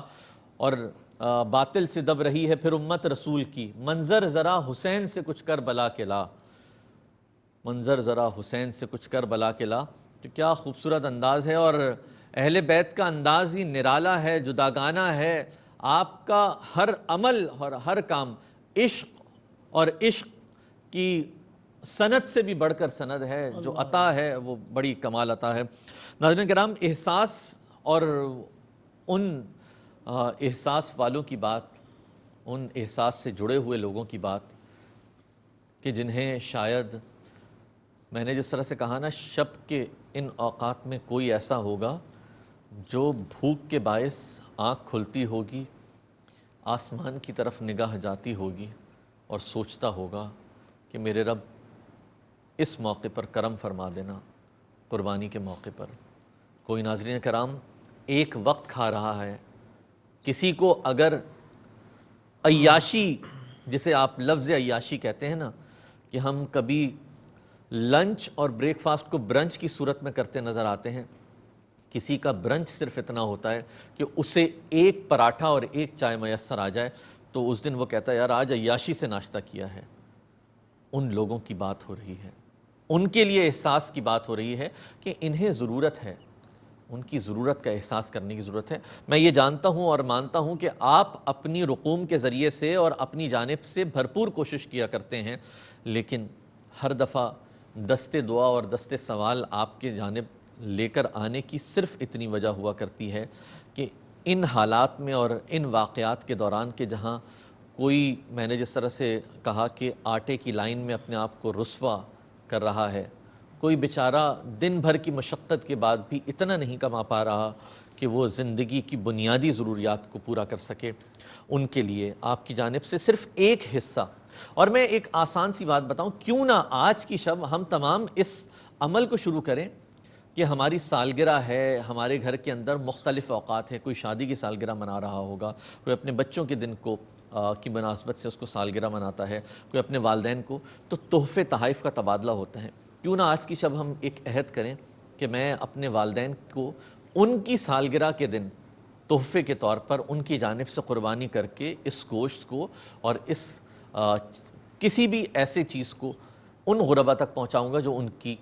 اور باطل سے دب رہی ہے پھر امت رسول کی، منظر ذرا حسین سے کچھ کر بلا کے لا، منظر ذرا حسین سے کچھ کر بلا کے لا۔ تو کیا خوبصورت انداز ہے، اور اہل بیت کا انداز ہی نرالا ہے، جداگانہ ہے۔ آپ کا ہر عمل اور ہر کام عشق اور عشق کی سند سے بھی بڑھ کر سند ہے، جو عطا ہے وہ بڑی کمال عطا ہے۔ ناظرین کرام، احساس اور ان احساس والوں کی بات، ان احساس سے جڑے ہوئے لوگوں کی بات کہ جنہیں شاید میں نے جس طرح سے کہا نا، شب کے ان اوقات میں کوئی ایسا ہوگا جو بھوک کے باعث آنکھ کھلتی ہوگی، آسمان کی طرف نگاہ جاتی ہوگی اور سوچتا ہوگا کہ میرے رب اس موقع پر کرم فرما دینا، قربانی کے موقع پر۔ کوئی ناظرین کرام ایک وقت کھا رہا ہے، کسی کو اگر عیاشی، جسے آپ لفظ عیاشی کہتے ہیں نا، کہ ہم کبھی لنچ اور بریک فاسٹ کو برنچ کی صورت میں کرتے نظر آتے ہیں، کسی کا برنچ صرف اتنا ہوتا ہے کہ اسے ایک پراٹھا اور ایک چائے میسر آ جائے تو اس دن وہ کہتا ہے یار آج عیاشی سے ناشتہ کیا ہے۔ ان لوگوں کی بات ہو رہی ہے، ان کے لیے احساس کی بات ہو رہی ہے کہ انہیں ضرورت ہے، ان کی ضرورت کا احساس کرنے کی ضرورت ہے۔ میں یہ جانتا ہوں اور مانتا ہوں کہ آپ اپنی رقوم کے ذریعے سے اور اپنی جانب سے بھرپور کوشش کیا کرتے ہیں، لیکن ہر دفعہ دست دعا اور دست سوال آپ کے جانب لے کر آنے کی صرف اتنی وجہ ہوا کرتی ہے کہ ان حالات میں اور ان واقعات کے دوران کہ جہاں کوئی، میں نے جس طرح سے کہا کہ آٹے کی لائن میں اپنے آپ کو رسوا کر رہا ہے، کوئی بیچارہ دن بھر کی مشقت کے بعد بھی اتنا نہیں کما پا رہا کہ وہ زندگی کی بنیادی ضروریات کو پورا کر سکے، ان کے لیے آپ کی جانب سے صرف ایک حصہ۔ اور میں ایک آسان سی بات بتاؤں، کیوں نہ آج کی شب ہم تمام اس عمل کو شروع کریں کہ ہماری سالگرہ ہے، ہمارے گھر کے اندر مختلف اوقات ہے، کوئی شادی کی سالگرہ منا رہا ہوگا، کوئی اپنے بچوں کے دن کو کی مناسبت سے اس کو سالگرہ مناتا ہے، کوئی اپنے والدین کو، تو تحفے تحائف کا تبادلہ ہوتا ہے۔ کیوں نہ آج کی شب ہم ایک عہد کریں کہ میں اپنے والدین کو ان کی سالگرہ کے دن تحفے کے طور پر ان کی جانب سے قربانی کر کے اس گوشت کو اور اس کسی بھی ایسے چیز کو ان غربا تک پہنچاؤں گا جو ان کی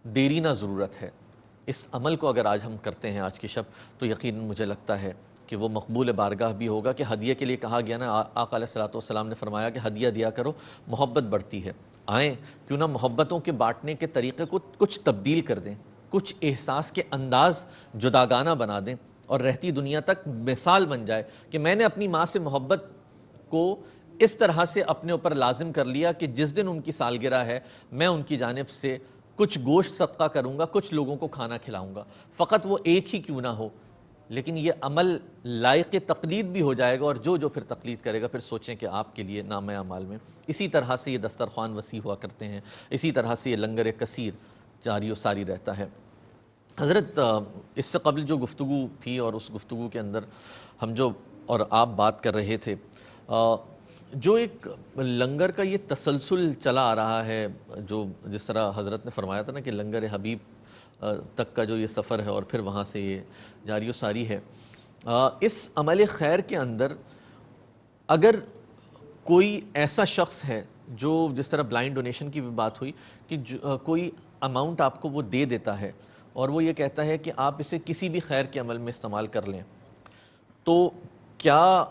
دیرینہ ضرورت ہے۔ اس عمل کو اگر آج ہم کرتے ہیں آج کی شب، تو یقیناً مجھے لگتا ہے کہ وہ مقبول بارگاہ بھی ہوگا۔ کہ ہدیہ کے لیے کہا گیا نا، آقا علیہ الصلوۃ والسلام نے فرمایا کہ ہدیہ دیا کرو، محبت بڑھتی ہے۔ آئیں کیوں نہ محبتوں کے بانٹنے کے طریقے کو کچھ تبدیل کر دیں، کچھ احساس کے انداز جداگانہ بنا دیں، اور رہتی دنیا تک مثال بن جائے کہ میں نے اپنی ماں سے محبت کو اس طرح سے اپنے اوپر لازم کر لیا کہ جس دن ان کی سالگرہ ہے میں ان کی جانب سے کچھ گوشت صدقہ کروں گا، کچھ لوگوں کو کھانا کھلاؤں گا، فقط وہ ایک ہی کیوں نہ ہو، لیکن یہ عمل لائق تقلید بھی ہو جائے گا، اور جو پھر تقلید کرے گا پھر سوچیں کہ آپ کے لیے نامہ اعمال میں اسی طرح سے یہ دسترخوان وسیع ہوا کرتے ہیں، اسی طرح سے یہ لنگر کثیر جاری و ساری رہتا ہے۔ حضرت اس سے قبل جو گفتگو تھی اور اس گفتگو کے اندر ہم جو اور آپ بات کر رہے تھے، جو ایک لنگر کا یہ تسلسل چلا آ رہا ہے، جو جس طرح حضرت نے فرمایا تھا نا کہ لنگر حبیب تک کا جو یہ سفر ہے اور پھر وہاں سے یہ جاری و ساری ہے. اس عمل خیر کے اندر اگر کوئی ایسا شخص ہے جو جس طرح بلائنڈ ڈونیشن کی بھی بات ہوئی کہ کوئی اماؤنٹ آپ کو وہ دے دیتا ہے اور وہ یہ کہتا ہے کہ آپ اسے کسی بھی خیر کے عمل میں استعمال کر لیں, تو کیا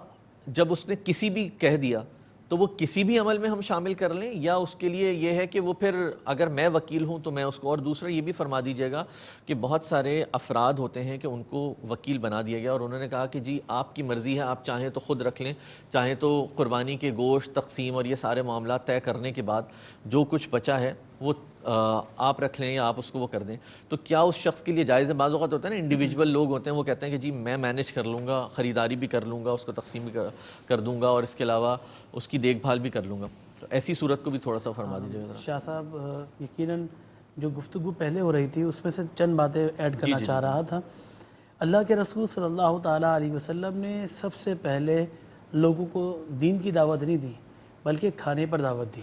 جب اس نے کسی بھی کہہ دیا تو وہ کسی بھی عمل میں ہم شامل کر لیں, یا اس کے لیے یہ ہے کہ وہ پھر اگر میں وکیل ہوں تو میں اس کو, اور دوسرا یہ بھی فرما دیجیے گا کہ بہت سارے افراد ہوتے ہیں کہ ان کو وکیل بنا دیا گیا اور انہوں نے کہا کہ جی آپ کی مرضی ہے, آپ چاہیں تو خود رکھ لیں, چاہیں تو قربانی کے گوشت تقسیم اور یہ سارے معاملات طے کرنے کے بعد جو کچھ بچا ہے وہ آپ رکھ لیں یا آپ اس کو وہ کر دیں. تو کیا اس شخص کے لیے جائز ہے؟ بعض اوقات ہوتا ہے نا انڈیویجول لوگ ہوتے ہیں وہ کہتے ہیں کہ جی میں مینیج کر لوں گا, خریداری بھی کر لوں گا, اس کو تقسیم بھی کر دوں گا اور اس کے علاوہ اس کی دیکھ بھال بھی کر لوں گا. تو ایسی صورت کو بھی تھوڑا سا فرما دیجیے گا. شاہ صاحب یقیناً جو گفتگو پہلے ہو رہی تھی اس میں سے چند باتیں ایڈ کرنا چاہ رہا تھا. اللہ کے رسول صلی اللہ تعالیٰ علیہ وسلم نے سب سے پہلے لوگوں کو دین کی دعوت نہیں دی بلکہ کھانے پر دعوت دی.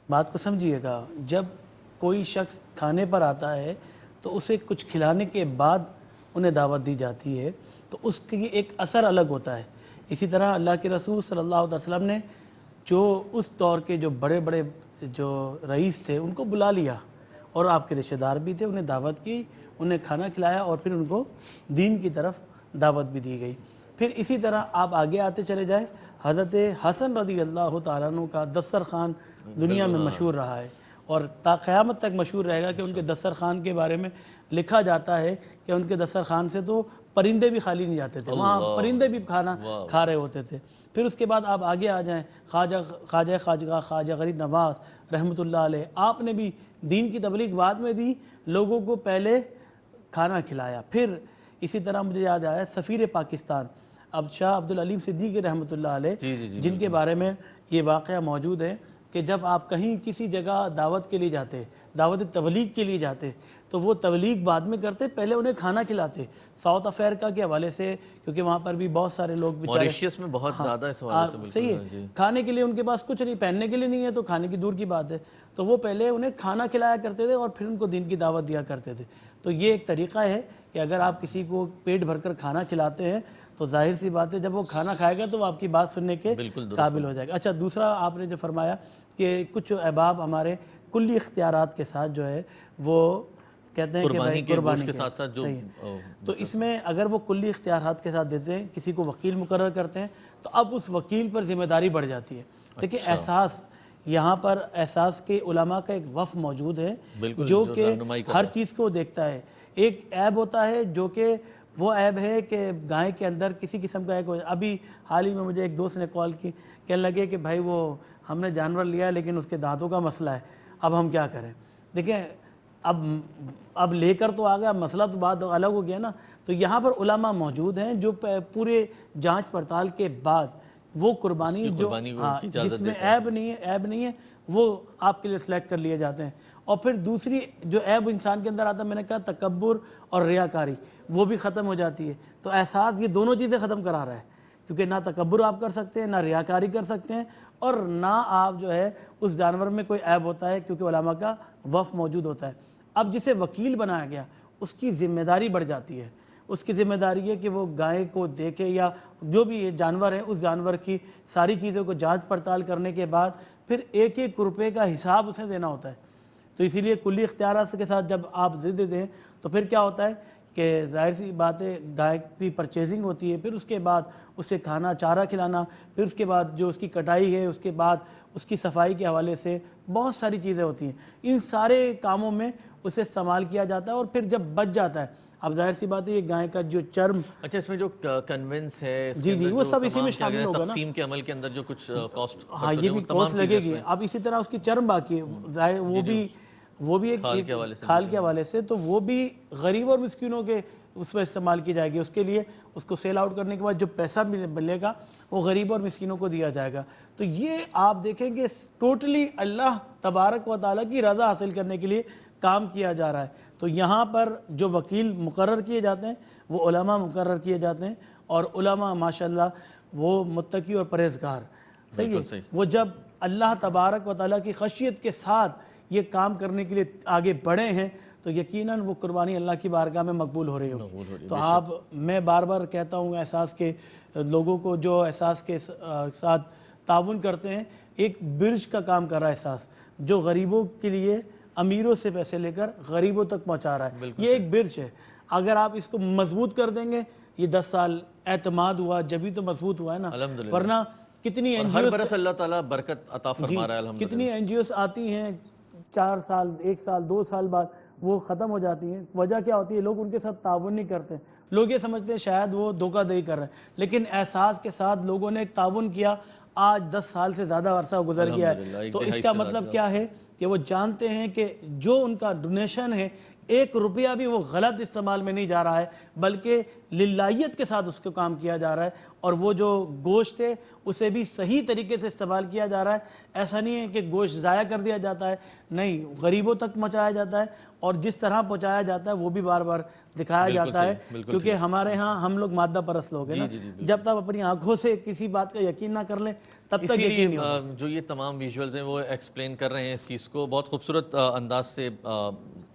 بات کو سمجھیے گا, جب کوئی شخص کھانے پر آتا ہے تو اسے کچھ کھلانے کے بعد انہیں دعوت دی جاتی ہے تو اس کی ایک اثر الگ ہوتا ہے. اسی طرح اللہ کے رسول صلی اللہ علیہ وسلم نے جو اس دور کے جو بڑے بڑے جو رئیس تھے ان کو بلا لیا اور آپ کے رشتہ دار بھی تھے, انہیں دعوت کی, انہیں کھانا کھلایا اور پھر ان کو دین کی طرف دعوت بھی دی گئی. پھر اسی طرح آپ آگے آتے چلے جائیں, حضرت حسن رضی اللہ تعالیٰ عنہ کا دسترخوان دنیا میں مشہور رہا ہے اور تا قیامت تک مشہور رہے گا کہ ان کے دسترخوان کے بارے میں لکھا جاتا ہے کہ ان کے دسترخوان سے تو پرندے بھی خالی نہیں جاتے تھے, وہاں پرندے بھی کھانا کھا رہے ہوتے تھے. پھر اس کے بعد آپ آگے آ جائیں, خواجہ غریب نواز رحمۃ اللہ علیہ, آپ نے بھی دین کی تبلیغ بعد میں دی, لوگوں کو پہلے کھانا کھلایا. پھر اسی طرح مجھے یاد آیا سفیر پاکستان اب شاہ عبدالعلیم صدیقی رحمۃ اللہ علیہ, جن کے بارے میں یہ واقعہ موجود ہے کہ جب آپ کہیں کسی جگہ دعوت کے لیے جاتے, دعوت تبلیغ کے لیے جاتے, تو وہ تبلیغ بعد میں کرتے, پہلے انہیں کھانا کھلاتے. ساؤتھ افریقہ کے حوالے سے, کیونکہ وہاں پر بھی بہت سارے لوگ موریشیس میں بہت زیادہ اس حوالے سے بالکل صحیح ہے, کھانے کے لیے ان کے پاس کچھ نہیں, پہننے کے لیے نہیں ہے تو کھانے کی دور کی بات ہے, تو وہ پہلے انہیں کھانا کھلایا کرتے تھے اور پھر ان کو دین کی دعوت دیا کرتے تھے. تو یہ ایک طریقہ ہے کہ اگر آپ کسی کو پیٹ بھر کر کھانا کھلاتے ہیں تو ظاہر سی بات ہے جب وہ کھانا کھائے گا تو وہ آپ کی بات سننے کے قابل ہو جائے گا. اچھا, دوسرا آپ نے جو فرمایا کہ کچھ احباب ہمارے کلی اختیارات کے ساتھ جو ہے وہ کہتے ہیں کہ بھائی قربانی کے ساتھ جو, تو اس میں اگر وہ کلی اختیارات کے ساتھ دیتے ہیں, کسی کو وکیل مقرر کرتے ہیں, تو اب اس وکیل پر ذمہ داری بڑھ جاتی ہے. دیکھیں احساس, یہاں پر احساس کے علماء کا ایک وفد موجود ہے جو کہ ہر چیز کو دیکھتا ہے. ایک عیب ہوتا ہے جو کہ وہ عیب ہے کہ گائے کے اندر کسی قسم کا ایک, ابھی حال ہی میں مجھے ایک دوست نے کال کی, کہنے لگے کہ بھائی وہ ہم نے جانور لیا لیکن اس کے دانتوں کا مسئلہ ہے, اب ہم کیا کریں. دیکھیں اب لے کر تو آ گیا, مسئلہ تو بات الگ ہو گیا نا. تو یہاں پر علماء موجود ہیں جو پورے جانچ پڑتال کے بعد وہ قربانی جو جس میں عیب نہیں ہے وہ آپ کے لیے سلیکٹ کر لیے جاتے ہیں. اور پھر دوسری جو عیب انسان کے اندر آتا ہے, میں نے کہا تکبر اور ریاکاری, وہ بھی ختم ہو جاتی ہے. تو احساس یہ دونوں چیزیں ختم کرا رہا ہے, کیونکہ نہ تکبر آپ کر سکتے ہیں, نہ ریاکاری کر سکتے ہیں, اور نہ آپ جو ہے اس جانور میں کوئی عیب ہوتا ہے کیونکہ علماء کا وفد موجود ہوتا ہے. اب جسے وکیل بنایا گیا اس کی ذمہ داری بڑھ جاتی ہے. اس کی ذمہ داری ہے کہ وہ گائے کو دیکھے یا جو بھی جانور ہے اس جانور کی ساری چیزوں کو جانچ پڑتال کرنے کے بعد پھر ایک ایک روپے کا حساب اسے دینا ہوتا ہے. تو اسی لیے کلی اختیارات کے ساتھ جب آپ ضد دیں تو پھر کیا ہوتا ہے کہ ظاہر سی بات ہے گائے کی پرچیزنگ ہوتی ہے, پھر اس کے بعد اسے کھانا چارہ کھلانا, پھر اس کے بعد جو اس کی کٹائی ہے, اس کے بعد اس کی صفائی کے حوالے سے بہت ساری چیزیں ہوتی ہیں. ان سارے کاموں میں اسے استعمال کیا جاتا ہے اور پھر جب بچ جاتا ہے, اب ظاہر سی بات ہے یہ گائے کا جو چرم, اچھا اس میں جو کنونس ہے جی وہ سب اسی میں شامل ہوگا نا, تقسیم کے عمل کے اندر جو کچھ کاسٹ, ہاں یہ بھی کاسٹ لگے گی. اب اسی طرح اس کی چرم باقی ہے ظاہر, وہ بھی ایک کھال کے حوالے سے, تو وہ بھی غریب اور مسکینوں کے اس میں استعمال کی جائے گی. اس کے لیے اس کو سیل آؤٹ کرنے کے بعد جو پیسہ ملے گا وہ غریب اور مسکینوں کو دیا جائے گا. تو یہ آپ دیکھیں کہ ٹوٹلی اللہ تبارک و تعالیٰ کی رضا حاصل کرنے کے لیے کام کیا جا رہا ہے. تو یہاں پر جو وکیل مقرر کیے جاتے ہیں وہ علماء مقرر کیے جاتے ہیں, اور علماء ماشاءاللہ وہ متقی اور پرہیزگار, صحیح ہے, وہ جب اللہ تبارک و تعالیٰ کی خشیت کے ساتھ یہ کام کرنے کے لیے آگے بڑھے ہیں تو یقیناً وہ قربانی اللہ کی بارگاہ میں مقبول ہو رہی ہوگی. تو آپ میں بار بار کہتا ہوں احساس کے لوگوں کو جو احساس کے ساتھ تعاون کرتے ہیں، ایک برج کا کام کر رہا ہے احساس، جو غریبوں کے لیے امیروں سے پیسے لے کر غریبوں تک پہنچا رہا ہے. یہ ایک برج ہے. اگر آپ اس کو مضبوط کر دیں گے، یہ 10 سال اعتماد ہوا جبھی تو مضبوط ہوا ہے نا، الحمدللہ. ورنہ کتنی اور این ہر جی برس اللہ تعالیٰ برکت عطا فرما رہا ہے الحمدللہ. کتنی این جی اوز آتی ہیں 4 سال 1 سال 2 سال بعد وہ ختم ہو جاتی ہیں. وجہ کیا ہوتی ہے؟ لوگ ان کے ساتھ تعاون نہیں کرتے. لوگ یہ سمجھتے ہیں شاید وہ دھوکہ دہی کر رہے ہیں، لیکن احساس کے ساتھ لوگوں نے ایک تعاون کیا. آج 10 سال سے زیادہ عرصہ گزر گیا الحمدللہ، ہے. ایک تو اس دہائی کا سے مطلب زیادہ. کیا ہے کہ وہ جانتے ہیں کہ جو ان کا ڈونیشن ہے 1 روپیہ بھی وہ غلط استعمال میں نہیں جا رہا ہے، بلکہ للہیت کے ساتھ اس کو کام کیا جا رہا ہے. اور وہ جو گوشت ہے اسے بھی صحیح طریقے سے استعمال کیا جا رہا ہے. ایسا نہیں ہے کہ گوشت ضائع کر دیا جاتا ہے، نہیں، غریبوں تک پہنچایا جاتا ہے. اور جس طرح پہنچایا جاتا ہے وہ بھی بار بار دکھایا جاتا ہے، کیونکہ ہمارے ہاں ہم لوگ مادہ پرست لوگ ہیں نا. جب تک اپنی آنکھوں سے کسی بات کا یقین نہ کر لیں تب تک اسی یقین نہیں لیے ہوتا. جو یہ تمام ویژولز ہیں وہ ایکسپلین کر رہے ہیں اس چیز کو. بہت خوبصورت انداز سے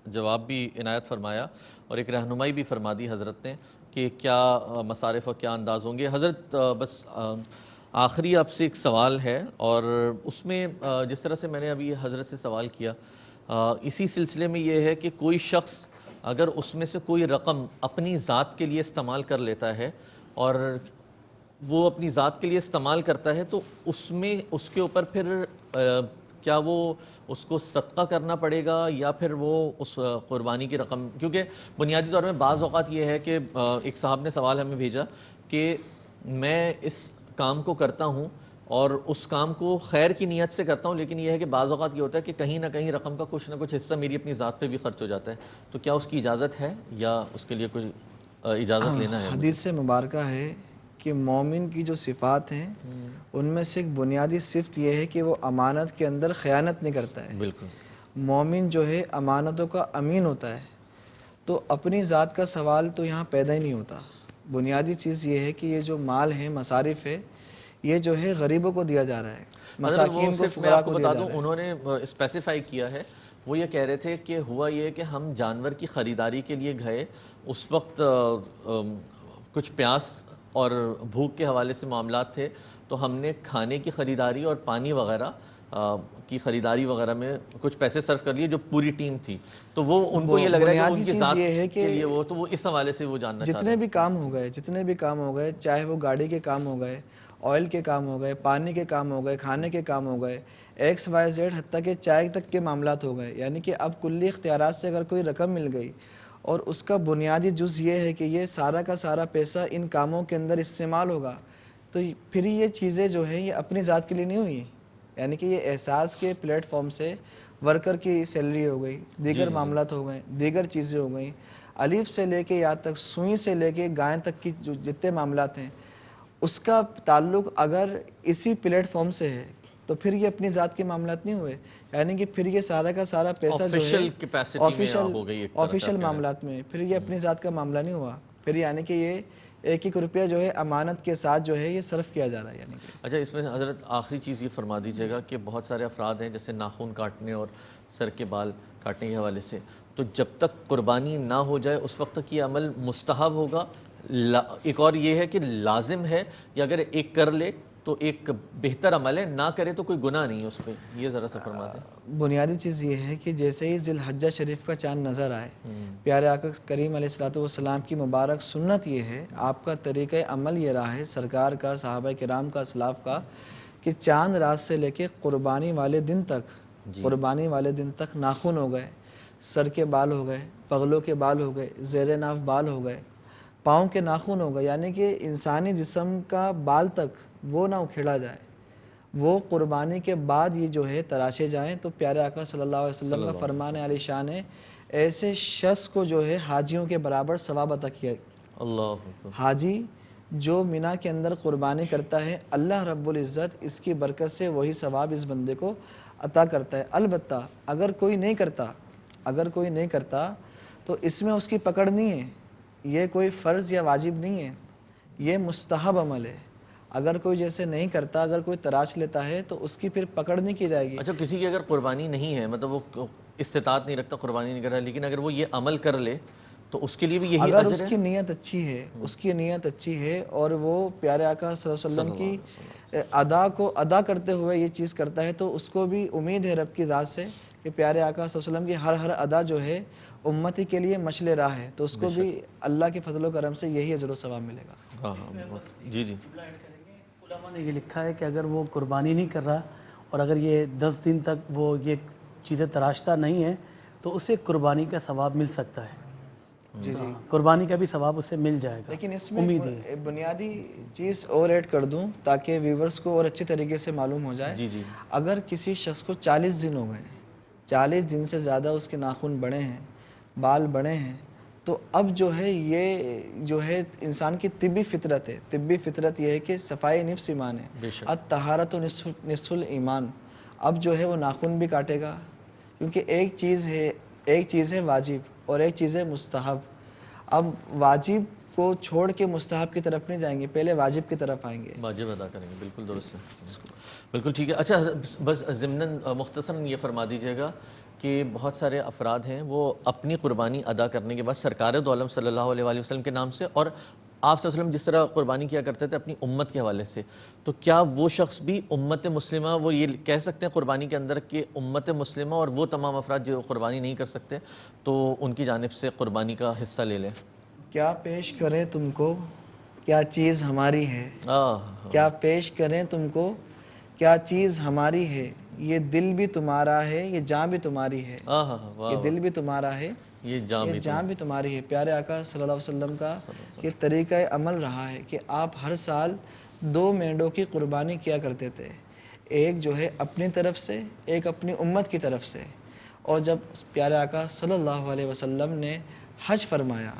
جواب بھی عنایت فرمایا اور ایک رہنمائی بھی فرما دی حضرت نے کہ کیا مصارف اور کیا انداز ہوں گے. حضرت بس آخری آپ سے ایک سوال ہے، اور اس میں جس طرح سے میں نے ابھی حضرت سے سوال کیا، اسی سلسلے میں یہ ہے کہ کوئی شخص اگر اس میں سے کوئی رقم اپنی ذات کے لیے استعمال کر لیتا ہے اور وہ اپنی ذات کے لیے استعمال کرتا ہے، تو اس میں اس کے اوپر پھر کیا وہ اس کو صدقہ کرنا پڑے گا یا پھر وہ اس قربانی کی رقم؟ کیونکہ بنیادی طور میں بعض اوقات یہ ہے کہ ایک صاحب نے سوال ہمیں بھیجا کہ میں اس کام کو کرتا ہوں اور اس کام کو خیر کی نیت سے کرتا ہوں، لیکن یہ ہے کہ بعض اوقات یہ ہوتا ہے کہ کہیں نہ کہیں رقم کا کچھ نہ کچھ حصہ میری اپنی ذات پہ بھی خرچ ہو جاتا ہے. تو کیا اس کی اجازت ہے یا اس کے لیے کوئی اجازت لینا ہے؟ حدیث سے مبارکہ ہے کہ مومن کی جو صفات ہیں ان میں سے ایک بنیادی صفت یہ ہے کہ وہ امانت کے اندر خیانت نہیں کرتا ہے. بالکل. مومن جو ہے امانتوں کا امین ہوتا ہے. تو اپنی ذات کا سوال تو یہاں پیدا ہی نہیں ہوتا. بنیادی چیز یہ ہے کہ یہ جو مال ہے، مصارف ہے، یہ جو ہے غریبوں کو دیا جا رہا ہے، مساکین کو، میں فقراء آپ کو کو دیا بتا جا دوں رہا ہے. انہوں نے اسپیسیفائی کیا ہے. وہ یہ کہہ رہے تھے کہ ہوا یہ کہ ہم جانور کی خریداری کے لیے گئے، اس وقت کچھ پیاس اور بھوک کے حوالے سے معاملات تھے، تو ہم نے کھانے کی خریداری اور پانی وغیرہ کی خریداری وغیرہ میں کچھ پیسے صرف کر لیے جو پوری ٹیم تھی. تو وہ ان کو یہ لگ رہا ہے کہ ان کی ذات کے لیے وہ، تو وہ اس حوالے سے وہ جاننا چاہتے ہیں. جتنے بھی کام ہو گئے، چاہے وہ گاڑی کے کام ہو گئے، آئل کے کام ہو گئے، پانی کے کام ہو گئے، کھانے کے کام ہو گئے، ایکس وائی زیڈ، حتیٰ کہ چائے تک کے معاملات ہو گئے. یعنی کہ اب کلی اختیارات سے اگر کوئی رقم مل گئی اور اس کا بنیادی جز یہ ہے کہ یہ سارا کا سارا پیسہ ان کاموں کے اندر استعمال ہوگا، تو پھر یہ چیزیں جو ہیں یہ اپنی ذات کے لیے نہیں ہوئی. یعنی کہ یہ احساس کے پلیٹ فارم سے ورکر کی سیلری ہو گئی، دیگر معاملات ہو گئے، دیگر چیزیں ہو گئیں، الف سے لے کے یا تک، سوئی سے لے کے گائے تک کی جو جتنے معاملات ہیں، اس کا تعلق اگر اسی پلیٹ فارم سے ہے تو پھر یہ اپنی ذات کے معاملات نہیں ہوئے. یعنی کہ پھر یہ سارا کا سارا پیسہ جو ہے آفیشل معاملات میں، پھر یہ اپنی ذات کا معاملہ نہیں ہوا. پھر یعنی کہ یہ 1 روپیہ جو ہے امانت کے ساتھ جو ہے یہ صرف کیا جا رہا ہے. یعنی کہ اچھا، اس میں حضرت آخری چیز یہ فرما دیجیے گا کہ بہت سارے افراد ہیں جیسے ناخن کاٹنے اور سر کے بال کاٹنے کے حوالے سے، تو جب تک قربانی نہ ہو جائے اس وقت تک یہ عمل مستحب ہوگا؟ ایک اور یہ ہے کہ لازم ہے، یا اگر ایک کر لے تو ایک بہتر عمل ہے، نہ کرے تو کوئی گناہ نہیں ہے اس پہ؟ یہ ذرا سا فرما دیں. بنیادی چیز یہ ہے کہ جیسے ہی ذی الحجہ شریف کا چاند نظر آئے، پیارے آقا کریم علیہ الصلوۃ والسلام کی مبارک سنت یہ ہے، آپ کا طریقہ عمل یہ رہا ہے، سرکار کا، صحابہ کرام کا، اسلاف کا، کہ چاند رات سے لے کے قربانی والے دن تک ناخن ہو گئے، سر کے بال ہو گئے، پگلوں کے بال ہو گئے، زیر ناف بال ہو گئے، پاؤں کے ناخن ہو گئے. یعنی کہ انسانی جسم کا بال تک وہ نہ اکھیڑا جائے، وہ قربانی کے بعد یہ جو ہے تراشے جائیں. تو پیارے آقا صلی اللہ علیہ وسلم کا فرمان علی شان ہے، ایسے شخص کو جو ہے حاجیوں کے برابر ثواب عطا کیا. اللہ حاجی جو مینا کے اندر قربانی کرتا ہے، اللہ رب العزت اس کی برکت سے وہی ثواب اس بندے کو عطا کرتا ہے. البتہ اگر کوئی نہیں کرتا تو اس میں اس کی پکڑ نہیں ہے، یہ کوئی فرض یا واجب نہیں ہے، یہ مستحب عمل ہے. اگر کوئی جیسے نہیں کرتا، اگر کوئی تراش لیتا ہے تو اس کی پھر پکڑ نہیں کی جائے گی. اچھا، کسی کی اگر قربانی نہیں ہے، مطلب وہ استطاعت نہیں رکھتا، قربانی نہیں کر رہا، لیکن اگر وہ یہ عمل کر لے تو اس کے لیے بھی یہی اگر اجر اس ہے؟ کی نیت اچھی ہے، اس کی نیت اچھی ہے اور وہ پیارے آقا صلی اللہ علیہ وسلم کی ادا کو ادا کرتے ہوئے یہ چیز کرتا ہے، تو اس کو بھی امید ہے رب کی ذات سے کہ پیارے آقا صلی اللہ علیہ وسلم کی ہر ادا جو ہے امتی کے لیے مشعل راہ ہے، تو اس کو بھی اللہ کے فضل و کرم سے یہی اجر و ثواب ملے گا۔ ہاں ہاں، جی جی، علماء نے یہ لکھا ہے کہ اگر وہ قربانی نہیں کر رہا اور اگر یہ 10 دن تک وہ یہ چیزیں تراشتا نہیں ہے تو اسے قربانی کا ثواب مل سکتا ہے۔ جی جی، قربانی کا بھی ثواب اسے مل جائے گا، لیکن اس میں امید ہے۔ ایک بنیادی چیز اور ایڈ کر دوں تاکہ ویورز کو اور اچھی طریقے سے معلوم ہو جائے۔ جی جی، اگر کسی شخص کو 40 دن ہو گئے، 40 دن سے زیادہ اس کے ناخن بڑے ہیں، بال بڑے ہیں، تو اب جو ہے یہ جو ہے انسان کی طبی فطرت ہے، طبی فطرت یہ ہے کہ صفائی نفس ایمان ہے، بے شک، الطہارت نصف الایمان۔ اب جو ہے وہ ناخن بھی کاٹے گا، کیونکہ ایک چیز ہے واجب اور ایک چیز ہے مستحب۔ اب واجب کو چھوڑ کے مستحب کی طرف نہیں جائیں گے، پہلے واجب کی طرف آئیں گے۔ واجب ادا کریں گے، بالکل درست ہے، بالکل ٹھیک ہے۔ اچھا بس ضمناً مختصراً یہ فرما دیجیے گا کہ بہت سارے افراد ہیں وہ اپنی قربانی ادا کرنے کے بعد سرکار دو عالم صلی اللہ علیہ وآلہ وسلم کے نام سے اور آپ صلی اللہ علیہ وسلم جس طرح قربانی کیا کرتے تھے اپنی امت کے حوالے سے، تو کیا وہ شخص بھی امت مسلمہ، وہ یہ کہہ سکتے ہیں قربانی کے اندر کہ امت مسلمہ اور وہ تمام افراد جو قربانی نہیں کر سکتے تو ان کی جانب سے قربانی کا حصہ لے لیں؟ کیا پیش کریں تم کو، کیا چیز ہماری ہے، کیا پیش کریں تم کو، کیا چیز ہماری ہے، یہ دل بھی تمہارا ہے، یہ جان بھی تمہاری ہے، یہ دل بھی تمہارا ہے، یہ یہ جان بھی تمہاری ہے۔ پیارے آقا صلی اللہ علیہ وسلم کا یہ طریقہ عمل رہا ہے کہ آپ ہر سال 2 مینڈوں کی قربانی کیا کرتے تھے، ایک جو ہے اپنی طرف سے، ایک اپنی امت کی طرف سے۔ اور جب پیارے آقا صلی اللہ علیہ وسلم نے حج فرمایا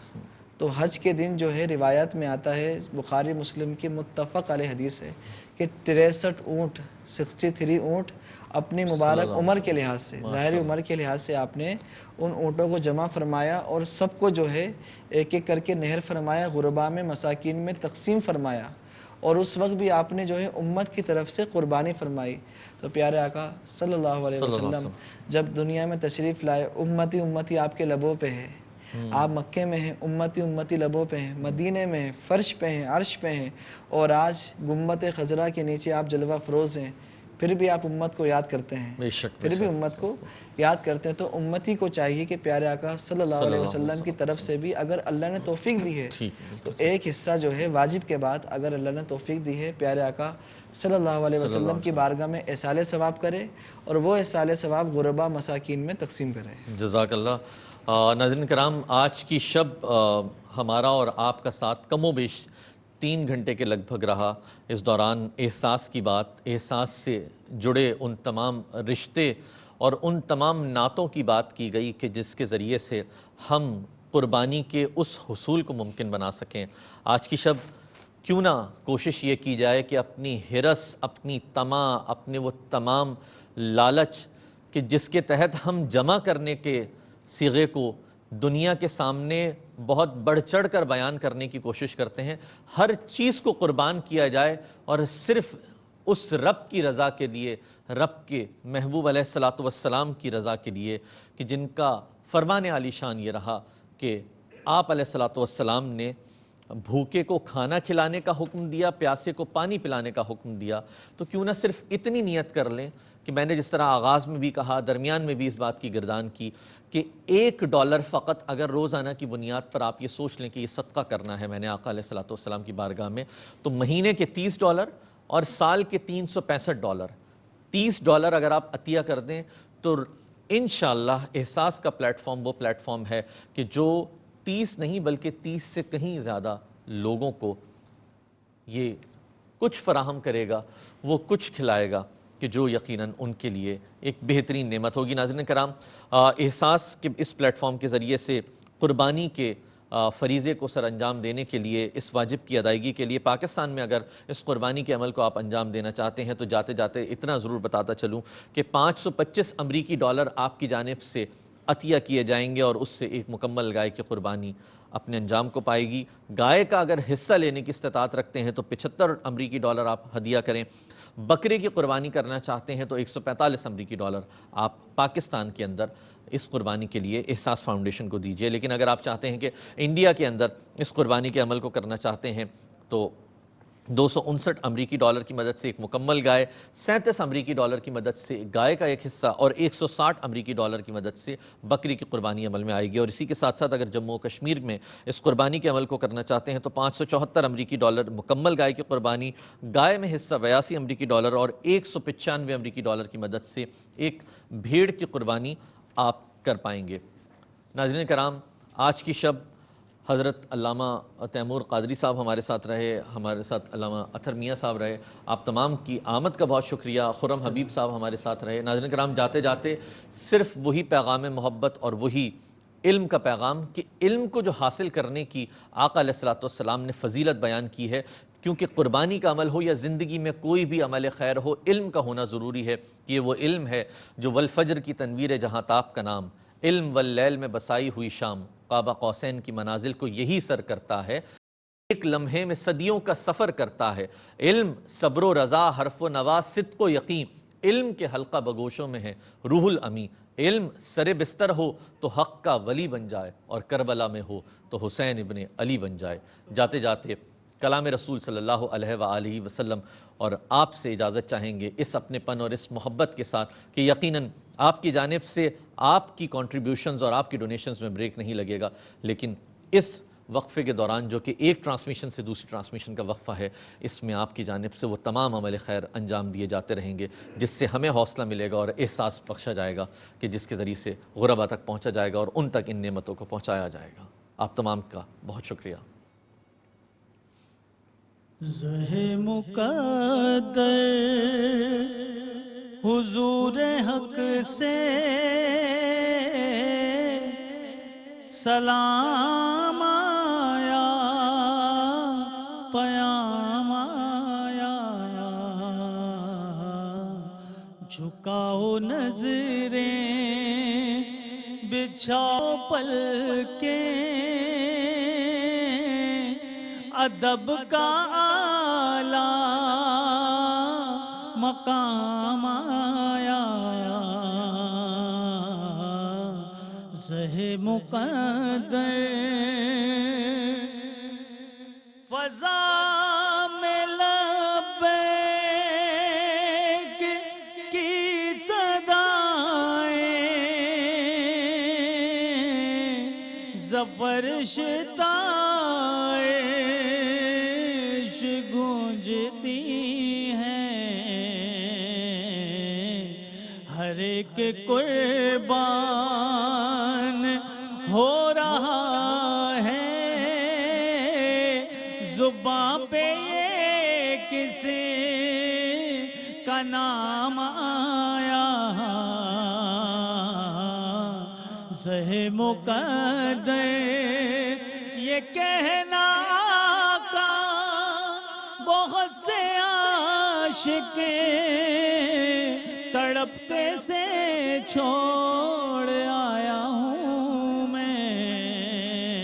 تو حج کے دن جو ہے روایت میں آتا ہے، بخاری مسلم کی متفق علیہ حدیث ہے کہ 63 اونٹ، 63 اونٹ اپنی مبارک عمر کے لحاظ سے، ظاہری عمر کے لحاظ سے آپ نے ان اونٹوں کو جمع فرمایا اور سب کو جو ہے ایک ایک کر کے نہر فرمایا، غربا میں، مساکین میں تقسیم فرمایا، اور اس وقت بھی آپ نے جو ہے امت کی طرف سے قربانی فرمائی۔ تو پیارے آقا صلی اللہ علیہ وسلم جب دنیا میں تشریف لائے، امتی امتی آپ کے لبوں پہ ہے، آپ مکے میں ہیں، امتی امتی لبوں پہ ہیں، مدینے میں ہیں، فرش پہ ہیں، عرش پہ ہیں، اور آج گنبد خضرا کے نیچے آپ جلوہ فروز ہیں، پھر بھی آپ امت کو یاد کرتے ہیں، بے شک، پھر بھی امت کو یاد کرتے ہیں۔ تو امتی کو چاہیے کہ پیارے آقا صلی اللہ علیہ وسلم کی طرف سے بھی اگر اللہ نے توفیق دی ہے تو ایک حصہ جو ہے واجب کے بعد اگر اللہ نے توفیق دی ہے، پیارے آقا صلی اللہ علیہ وسلم کی بارگاہ میں احصال ثواب کرے اور وہ احصال ثواب غربا مساکین میں تقسیم کرے۔ جزاک اللہ۔ ناظرین کرام، آج کی شب ہمارا اور آپ کا ساتھ کم و بیش 3 گھنٹے کے لگ بھگ رہا۔ اس دوران احساس کی بات، احساس سے جڑے ان تمام رشتے اور ان تمام نعتوں کی بات کی گئی کہ جس کے ذریعے سے ہم قربانی کے اس حصول کو ممکن بنا سکیں۔ آج کی شب کیوں نہ کوشش یہ کی جائے کہ اپنی ہرس، اپنی طمع، اپنے وہ تمام لالچ کہ جس کے تحت ہم جمع کرنے کے صیغے کو دنیا کے سامنے بہت بڑھ چڑھ کر بیان کرنے کی کوشش کرتے ہیں، ہر چیز کو قربان کیا جائے اور صرف اس رب کی رضا کے لیے، رب کے محبوب علیہ الصلوۃ والسلام کی رضا کے لیے کہ جن کا فرمان عالی شان یہ رہا کہ آپ علیہ الصلوۃ والسلام نے بھوکے کو کھانا کھلانے کا حکم دیا، پیاسے کو پانی پلانے کا حکم دیا۔ تو کیوں نہ صرف اتنی نیت کر لیں کہ میں نے جس طرح آغاز میں بھی کہا، درمیان میں بھی اس بات کی گردان کی کہ $1 فقط اگر روزانہ کی بنیاد پر آپ یہ سوچ لیں کہ یہ صدقہ کرنا ہے میں نے آقا علیہ الصلوۃ والسلام کی بارگاہ میں، تو مہینے کے $30 اور سال کے $365، $30 اگر آپ عطیہ کر دیں تو انشاءاللہ احساس کا پلیٹ فارم وہ پلیٹ فارم ہے کہ جو 30 نہیں بلکہ 30 سے کہیں زیادہ لوگوں کو یہ کچھ فراہم کرے گا، وہ کچھ کھلائے گا کہ جو یقیناً ان کے لیے ایک بہترین نعمت ہوگی۔ ناظرین کرام، احساس کے اس پلیٹ فارم کے ذریعے سے قربانی کے فریضے کو سر انجام دینے کے لیے، اس واجب کی ادائیگی کے لیے پاکستان میں اگر اس قربانی کے عمل کو آپ انجام دینا چاہتے ہیں تو جاتے جاتے اتنا ضرور بتاتا چلوں کہ $525 آپ کی جانب سے عطیہ کیے جائیں گے اور اس سے ایک مکمل گائے کی قربانی اپنے انجام کو پائے گی۔ گائے کا اگر حصہ لینے کی استطاعت رکھتے ہیں تو $75 آپ ہدیہ کریں۔ بکرے کی قربانی کرنا چاہتے ہیں تو $145 آپ پاکستان کے اندر اس قربانی کے لیے احساس فاؤنڈیشن کو دیجئے. لیکن اگر آپ چاہتے ہیں کہ انڈیا کے اندر اس قربانی کے عمل کو کرنا چاہتے ہیں تو $259 کی مدد سے ایک مکمل گائے، $37 کی مدد سے گائے کا ایک حصہ اور $160 کی مدد سے بکری کی قربانی عمل میں آئے گی. اور اسی کے ساتھ ساتھ اگر جموں و کشمیر میں اس قربانی کے عمل کو کرنا چاہتے ہیں تو $574 مکمل گائے کی قربانی، گائے میں حصہ $82 اور $195 کی مدد سے ایک بھیڑ کی قربانی آپ کر پائیں گے. ناظرین کرام، آج کی شب حضرت علامہ تیمور قادری صاحب ہمارے ساتھ رہے، ہمارے ساتھ علامہ اطہر میاں صاحب رہے. آپ تمام کی آمد کا بہت شکریہ. خرم حبیب صاحب ہمارے ساتھ رہے. ناظرین کرام، جاتے جاتے صرف وہی پیغام محبت اور وہی علم کا پیغام کہ علم کو جو حاصل کرنے کی آقا علیہ الصلوۃ والسلام نے فضیلت بیان کی ہے، کیونکہ قربانی کا عمل ہو یا زندگی میں کوئی بھی عمل خیر ہو، علم کا ہونا ضروری ہے. کہ یہ وہ علم ہے جو والفجر کی تنویر جہاں تاب کا نام، علم واللیل میں بسائی ہوئی شام، قاب قوسین کی منازل کو یہی سر کرتا ہے، ایک لمحے میں صدیوں کا سفر کرتا ہے. علم صبر و رضا، حرف و نوا، صدق و یقین، علم کے حلقہ بگوشوں میں ہے روح الامی. علم سر بستر ہو تو حق کا ولی بن جائے، اور کربلا میں ہو تو حسین ابن علی بن جائے. جاتے جاتے کلام رسول صلی اللہ علیہ وآلہ وسلم اور آپ سے اجازت چاہیں گے اس اپنے پن اور اس محبت کے ساتھ کہ یقیناً آپ کی جانب سے آپ کی کنٹریبیوشنز اور آپ کی ڈونیشنز میں بریک نہیں لگے گا. لیکن اس وقفے کے دوران جو کہ ایک ٹرانسمیشن سے دوسری ٹرانسمیشن کا وقفہ ہے، اس میں آپ کی جانب سے وہ تمام عمل خیر انجام دیے جاتے رہیں گے جس سے ہمیں حوصلہ ملے گا اور احساس بخشا جائے گا کہ جس کے ذریعے سے غربا تک پہنچا جائے گا اور ان تک ان نعمتوں کو پہنچایا جائے گا. آپ تمام کا بہت شکریہ. زہ مقدر حضور حق سے سلام آیا، پیام آیا، جھکاؤ نظریں، بچھاؤ پلکیں، ادب کا اعلیٰ مقام آیا. زہ مقدر فضا میں لبیک کی صدائیں، ظفر گونجتی ہیں، ہر ایک قربان ہو رہا ہے، زباں پہ یہ کسی کا نام آیا. زہ مقدر یہ کہنا آقا بہت سے عاشق تڑپتے سے چھوڑ آیا ہوں.